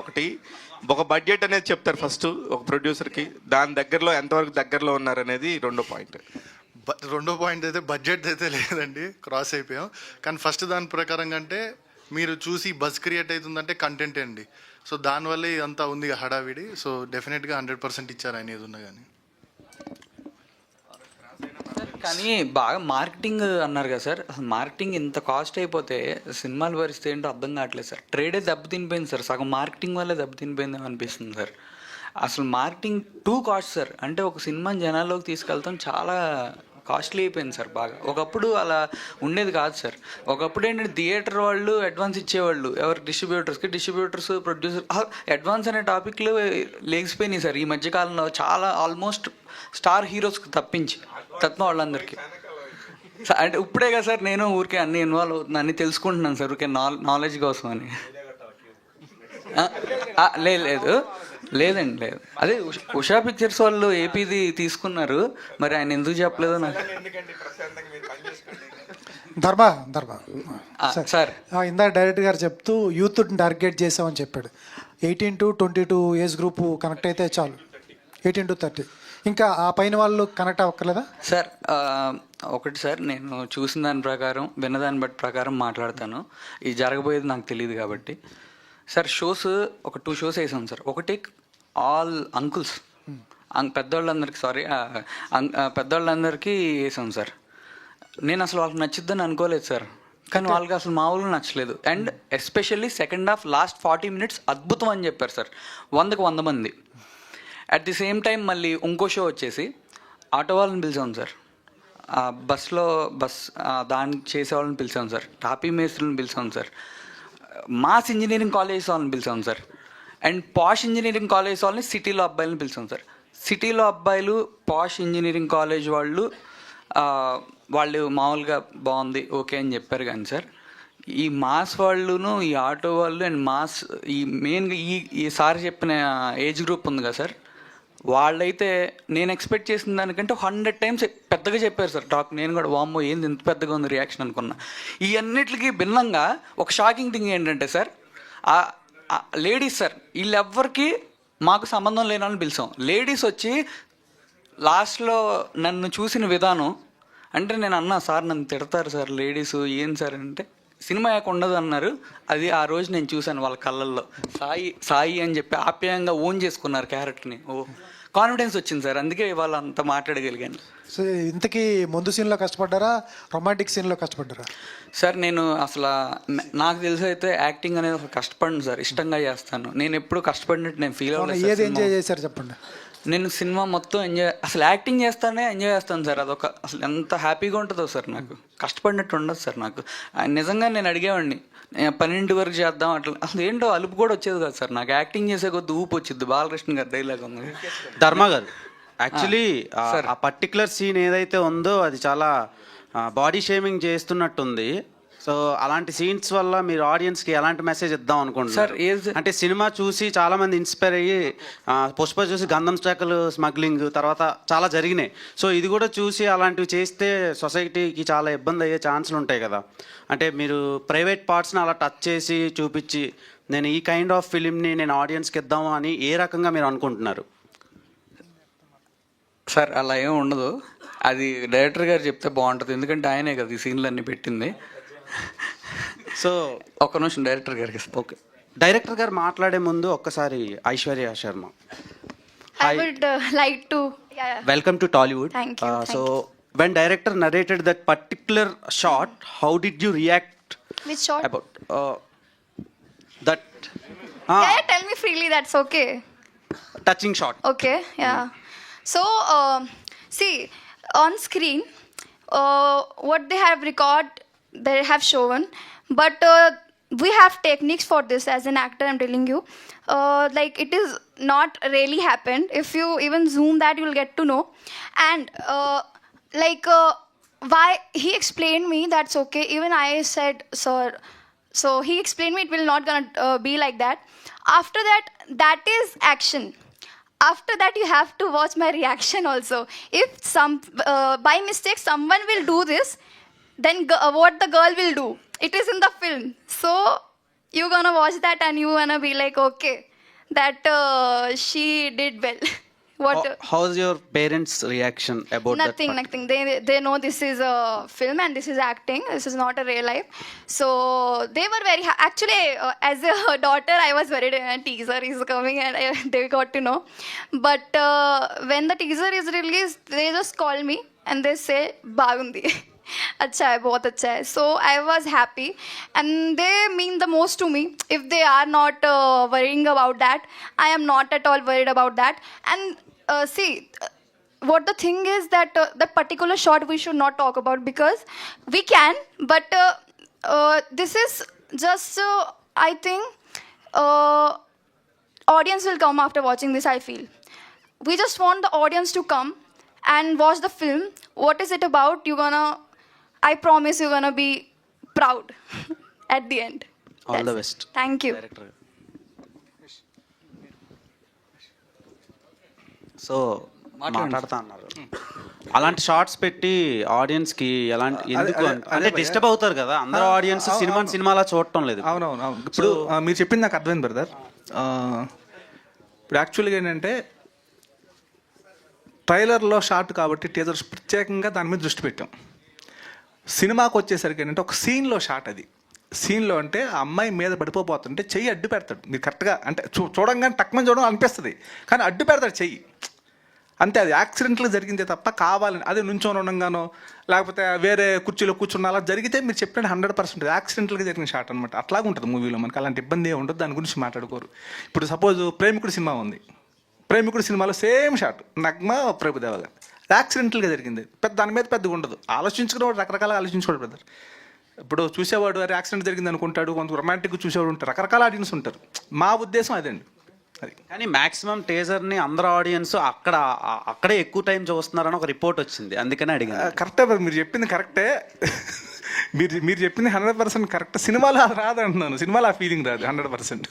ఒక బడ్జెట్ అనేది చెప్తారు ఫస్ట్ ఒక ప్రొడ్యూసర్కి, దాని దగ్గరలో ఎంతవరకు దగ్గరలో ఉన్నారనేది రెండో పాయింట్.
రెండో పాయింట్ అయితే బడ్జెట్ అయితే లేదండి, క్రాస్ అయిపోయాం. కానీ ఫస్ట్ దాని ప్రకారంగా అంటే మీరు చూసి బజ్ క్రియేట్ అవుతుందంటే కంటెంట్ అండి. సో దానివల్లే ఇదంతా ఉంది హడావిడి. సో డెఫినెట్గా 100% ఇచ్చారు ఆయన ఏది ఉన్నా కానీ.
కానీ బాగా మార్కెటింగ్ అన్నారు కదా సార్, అసలు మార్కెటింగ్ ఇంత కాస్ట్ అయిపోతే సినిమాల పరిస్థితి ఏంటో అర్థం కావట్లేదు సార్. ట్రేడే దెబ్బతినిపోయింది సార్, సగం మార్కెటింగ్ వల్లే దెబ్బతినిపోయింది అనిపిస్తుంది సార్. అసలు మార్కెటింగ్ టూ కాస్ట్ సార్. అంటే ఒక సినిమాని జనాల్లోకి తీసుకెళ్తాం చాలా కాస్ట్లీ అయిపోయింది సార్ బాగా. ఒకప్పుడు అలా ఉండేది కాదు సార్. ఒకప్పుడు ఏంటంటే థియేటర్ వాళ్ళు అడ్వాన్స్ ఇచ్చేవాళ్ళు ఎవరు, డిస్ట్రిబ్యూటర్స్ ప్రొడ్యూసర్. అడ్వాన్స్ అనే టాపిక్లు లేచిపోయినాయి సార్ ఈ మధ్యకాలంలో చాలా. ఆల్మోస్ట్ స్టార్ హీరోస్కి తప్పించి వాళ్ళందరికీ. అంటే ఇప్పుడే కదా సార్ నేను ఊరికే అన్ని ఇన్వాల్వ్ అవుతున్నాను, అన్ని తెలుసుకుంటున్నాను సార్ ఊరికే నాలెడ్జ్ కోసం అని. లేదండి. అదే ఉషా పిక్చర్స్ వాళ్ళు ఏపీది తీసుకున్నారు, మరి ఆయన ఎందుకు చెప్పలేదో నాకు.
ధర్మ
సార్
ఇందాక డైరెక్టర్ గారు చెప్తూ యూత్ టార్గెట్ చేసామని చెప్పాడు. 18 to 22 ఏజ్ గ్రూప్ కనెక్ట్ అయితే చాలు, 18 to 30. ఇంకా ఆ పైన వాళ్ళు కనెక్ట్ అవ్వక్కర్లేదా
సార్? ఒకటి సార్, నేను చూసిన దాని ప్రకారం విన్నదాన్ని బట్టి ప్రకారం మాట్లాడతాను. ఇది జరగబోయేది నాకు తెలియదు కాబట్టి. సార్ షోస్ ఒక 2 shows వేసాం సార్. ఒకటి ఆల్ అంకుల్స్, పెద్దవాళ్ళందరికీ వేసాం సార్. నేను అసలు వాళ్ళకి నచ్చిద్దని అనుకోలేదు సార్, కానీ వాళ్ళకి అసలు మామూలుగా నచ్చలేదు. And especially second half last 40 minutes అద్భుతం అని చెప్పారు సార్. 100కి 100 మంది. అట్ ది సేమ్ టైం మళ్ళీ ఇంకో షో వచ్చేసి ఆటో వాళ్ళని పిలిచాం సార్, బస్ దాన్ని చేసే వాళ్ళని పిలిచాం సార్, టాపీ మేస్త్రులను పిలిచాం సార్, మాస్ ఇంజనీరింగ్ కాలేజ్ వాళ్ళని పిలిచాం sir, and posh engineering college వాళ్ళని సిటీలో అబ్బాయిలను పిలిచాం సార్. సిటీలో అబ్బాయిలు పాష్ ఇంజనీరింగ్ కాలేజ్ వాళ్ళు మామూలుగా బాగుంది ఓకే అని చెప్పారు. కానీ సార్ ఈ మాస్ వాళ్ళును ఈ ఆటో వాళ్ళు అండ్ మాస్ ఈ మెయిన్గా ఈ సార్ చెప్పిన ఏజ్ గ్రూప్ ఉంది కదా సార్, వాళ్ళైతే నేను ఎక్స్పెక్ట్ చేసిన దానికంటే 100 times పెద్దగా చెప్పారు సార్ టాక్. నేను కూడా వామ్మో ఏంది ఇంత పెద్దగా ఉంది రియాక్షన్ అనుకున్నా. ఈ అన్నిటికీ భిన్నంగా ఒక షాకింగ్ థింగ్ ఏంటంటే సార్, లేడీస్ సార్ వీళ్ళెవ్వరికి మాకు సంబంధం లేనని పిలిచాం. లేడీస్ వచ్చి లాస్ట్లో నన్ను చూసిన విధానం అంటే నేను అన్నా సార్ నన్ను తిడతారు సార్ లేడీస్ ఏం సార్ అంటే సినిమా యాక ఉండదు అన్నారు. అది ఆ రోజు నేను చూశాను వాళ్ళ కళ్ళల్లో. సాయి అని చెప్పి ఆప్యాయంగా ఓన్ చేసుకున్నారు క్యారెక్టర్ని. కాన్ఫిడెన్స్ వచ్చింది సార్, అందుకే ఇవాళ అంత మాట్లాడగలిగాను.
సో ఇంతకీ ముందు సీన్లో కష్టపడ్డారా, రొమాంటిక్ సీన్లో కష్టపడ్డారా?
సార్ నేను అసలు నాకు తెలిసి అయితే యాక్టింగ్ అనేది ఒక కష్టపడిన సార్, ఇష్టంగా చేస్తాను. నేను ఎప్పుడు కష్టపడినట్టు నేను ఫీల్ అవ్వలేదు.
ఏది ఎంజాయ్ చేశారు చెప్పండి?
నేను సినిమా మొత్తం ఎంజాయ్, అసలు యాక్టింగ్ చేస్తానే ఎంజాయ్ చేస్తాను సార్. అదొక అసలు ఎంత హ్యాపీగా ఉంటుందో సార్, నాకు కష్టపడినట్టు ఉండదు సార్. నాకు నిజంగా నేను అడిగేవాడిని 12 వరకు చేద్దాం అట్లా, అసలు ఏంటో అలుపు కూడా వచ్చేది కాదు సార్ నాకు. యాక్టింగ్ చేసే కొద్ది ఊపు వచ్చింది. బాలకృష్ణ గారి డైలాగ్ ఉంది.
ధర్మ గారు యాక్చువల్లీ ఆ పర్టికులర్ సీన్ ఏదైతే ఉందో అది చాలా బాడీ షేమింగ్ చేస్తున్నట్టుంది. సో అలాంటి సీన్స్ వల్ల మీరు ఆడియన్స్కి ఎలాంటి మెసేజ్ ఇద్దాం అనుకుంటున్నారు? అంటే సినిమా చూసి చాలా మంది ఇన్స్పైర్ అయ్యి పుష్ప చూసి గంధం శాఖలు స్మగ్లింగ్ తర్వాత చాలా జరిగినాయి. సో ఇది కూడా చూసి అలాంటివి చేస్తే సొసైటీకి చాలా ఇబ్బంది అయ్యే ఛాన్సులు ఉంటాయి కదా. అంటే మీరు ప్రైవేట్ పార్ట్స్ని అలా టచ్ చేసి చూపించి నేను ఈ కైండ్ ఆఫ్ ఫిలింని నేను ఆడియన్స్కి ఇద్దాము అని ఏ రకంగా మీరు అనుకుంటున్నారు?
సార్ అలా ఏం ఉండదు, అది డైరెక్టర్ గారు చెప్తే బాగుంటుంది. ఎందుకంటే ఆయనే కదా ఈ సీన్లు అన్నీ పెట్టింది.
సో
ఒక్క నిమిషం డైరెక్టర్ గారికి.
ఓకే, డైరెక్టర్ గారు మాట్లాడే ముందు ఒక్కసారి Aishwarya Sharma.
I would like to. Yeah.
Welcome to Tollywood.
Thank you.
So when director narrated that particular shot, how did you react?
Which shot?
About that
Yeah, tell me freely. That's okay.
touching shot.
Okay. Yeah. So see, on screen, what they have they have shown, but we have techniques for this. As an actor, I'm telling you, like it is not really happened. If you even zoom that, you will get to know. And why he explained me, that's okay. Even I said, sir. So he explained me it will not gonna be like that. After that, that is action. After that, you have to watch my reaction also. If by mistake someone will do this, then what the girl will do? It is in the film. So you're gonna watch that and you're gonna be like, okay, that she did well.
How's your parents' reaction about
nothing,
that?
Nothing. They know this is a film and this is acting. This is not a real life. So they were very actually as a daughter, I was worried. Teaser is coming and they got to know. But when the teaser is released, they just call me and they say, "Bagundi." अच्छा है, बहुत अच्छा है. So I was happy and they mean the most to me. If they are not worrying about that, I am not at all worried about that. And see, what the thing is that that particular shot we should not talk about because we can, but this is just I think audience will come after watching this. I feel we just want the audience to come and watch the film. What is it about? I promise you're gonna be proud at the end.
All the best.
Thank you.
So మాట్లాడుతా అన్నారు. అలాంటి shorts పెట్టి audience కి ఎలాంటి ఎందుకు అంటే disturb అవుతారు కదా అందరూ ఆడియన్స్ సినిమాలా చూడటం లేదు.
అవునవును. ఇప్పుడు మీరు చెప్పింది నాకు అర్థమైంది బ్రదర్. ఇప్పుడు యాక్చువల్గా ఏంటంటే ట్రైలర్లో షార్ట్ కాబట్టి టీజర్స్ ప్రత్యేకంగా దాని మీద దృష్టి పెట్టాం. సినిమాకి వచ్చేసరికి ఏంటంటే ఒక సీన్లో షాట్, అది సీన్లో అంటే ఆ అమ్మాయి మీద పడిపోతుంటే చెయ్యి అడ్డు పెడతాడు. మీరు కరెక్ట్గా అంటే చూడంగానే టక్మని చూడడం అనిపిస్తుంది కానీ అడ్డు పెడతాడు చెయ్యి అంతే. అది యాక్సిడెంట్లో జరిగిందే తప్ప కావాలని అది నుంచొని ఉండగానో లేకపోతే వేరే కుర్చీలో కూర్చున్న అలా జరిగితే మీరు చెప్పినట్టు 100% యాక్సిడెంట్గా జరిగిన షాట్ అనమాట. అట్లాగే ఉంటుంది మూవీలో. మనకి అలాంటి ఇబ్బంది ఏమి ఉండదు, దాని గురించి మాట్లాడుకోరు. ఇప్పుడు సపోజ్ ప్రేమికుడు సినిమా ఉంది, ప్రేమికుడు సినిమాలో సేమ్ షాట్ నగ్మ ప్రభుదేవ గారు యాక్సిడెంటల్గా జరిగింది. దాని మీద పెద్దగా ఉండదు. ఆలోచించుకునేవాడు రకరకాల ఆలోచించుకోడు బ్రదర్. ఇప్పుడు చూసేవాడు అది యాక్సిడెంట్ జరిగింది అనుకుంటాడు, కొంత రొమాంటిక్గా చూసేవాడు ఉంటారు, రకరకాల ఆడియన్స్ ఉంటారు. మా ఉద్దేశం అదండి. అది
కానీ మాక్సిమం టీజర్ని అందరు ఆడియన్స్ అక్కడే ఎక్కువ టైం చూస్తున్నారని ఒక రిపోర్ట్ వచ్చింది, అందుకనే అడిగాను.
కరెక్టే మీరు చెప్పింది కరెక్టే. మీరు చెప్పింది 100% కరెక్ట్. సినిమాలో అది రాదు అంటున్నాను, సినిమాలో ఆ ఫీలింగ్ రాదు 100%.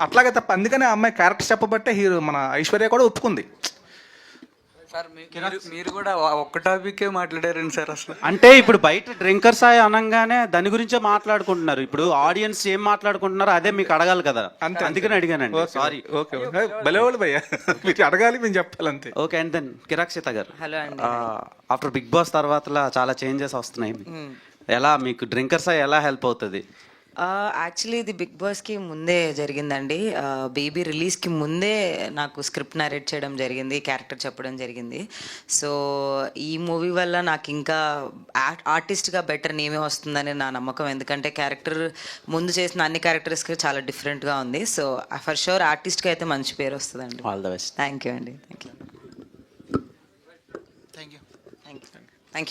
అట్లాగే తప్ప అందుకనే ఆ అమ్మాయి క్యారెక్టర్ చెప్పబట్టే హీరో మన ఐశ్వర్య కూడా ఒప్పుకుంది.
సార్ మీరు కూడా ఒక్క టాపికే మాట్లాడారండి సార్ అసలు.
అంటే ఇప్పుడు బయట డ్రింకర్స్ అయి అనగానే దాని గురించే మాట్లాడుకుంటున్నారు. ఇప్పుడు ఆడియన్స్ ఏం మాట్లాడుకుంటున్నారో అదే మీకు అడగాలి కదా, అందుకని అడిగానండి. సారీ.
ఓకే భలేవాళ్ళు భయ్యా, మీరు అడగాలి మేము చెప్పాలి అంతే.
ఓకే. అండ్ దెన్ కిరాక్షిత గారు,
హలో అండి.
ఆఫ్టర్ బిగ్ బాస్ తర్వాత చాలా చేంజెస్ వస్తున్నాయి. ఎలా మీకు డ్రింకర్స్ అయి ఎలా హెల్ప్ అవుతుంది?
యాక్చువల్లీ ఇది బిగ్ బాస్కి ముందే జరిగిందండి. బేబీ రిలీజ్కి ముందే నాకు స్క్రిప్ట్ నరేట్ చేయడం జరిగింది, క్యారెక్టర్ చెప్పడం జరిగింది. సో ఈ మూవీ వల్ల నాకు ఇంకా ఆర్టిస్ట్గా బెటర్ నేమే వస్తుందని నా నమ్మకం. ఎందుకంటే క్యారెక్టర్ ముందు చేసిన అన్ని క్యారెక్టర్స్కి చాలా డిఫరెంట్గా ఉంది. సో ఫర్ షూర్ ఆర్టిస్ట్గా అయితే మంచి పేరు వస్తుందండి.
All the best.
Thank you అండి. థ్యాంక్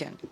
యూ అండి.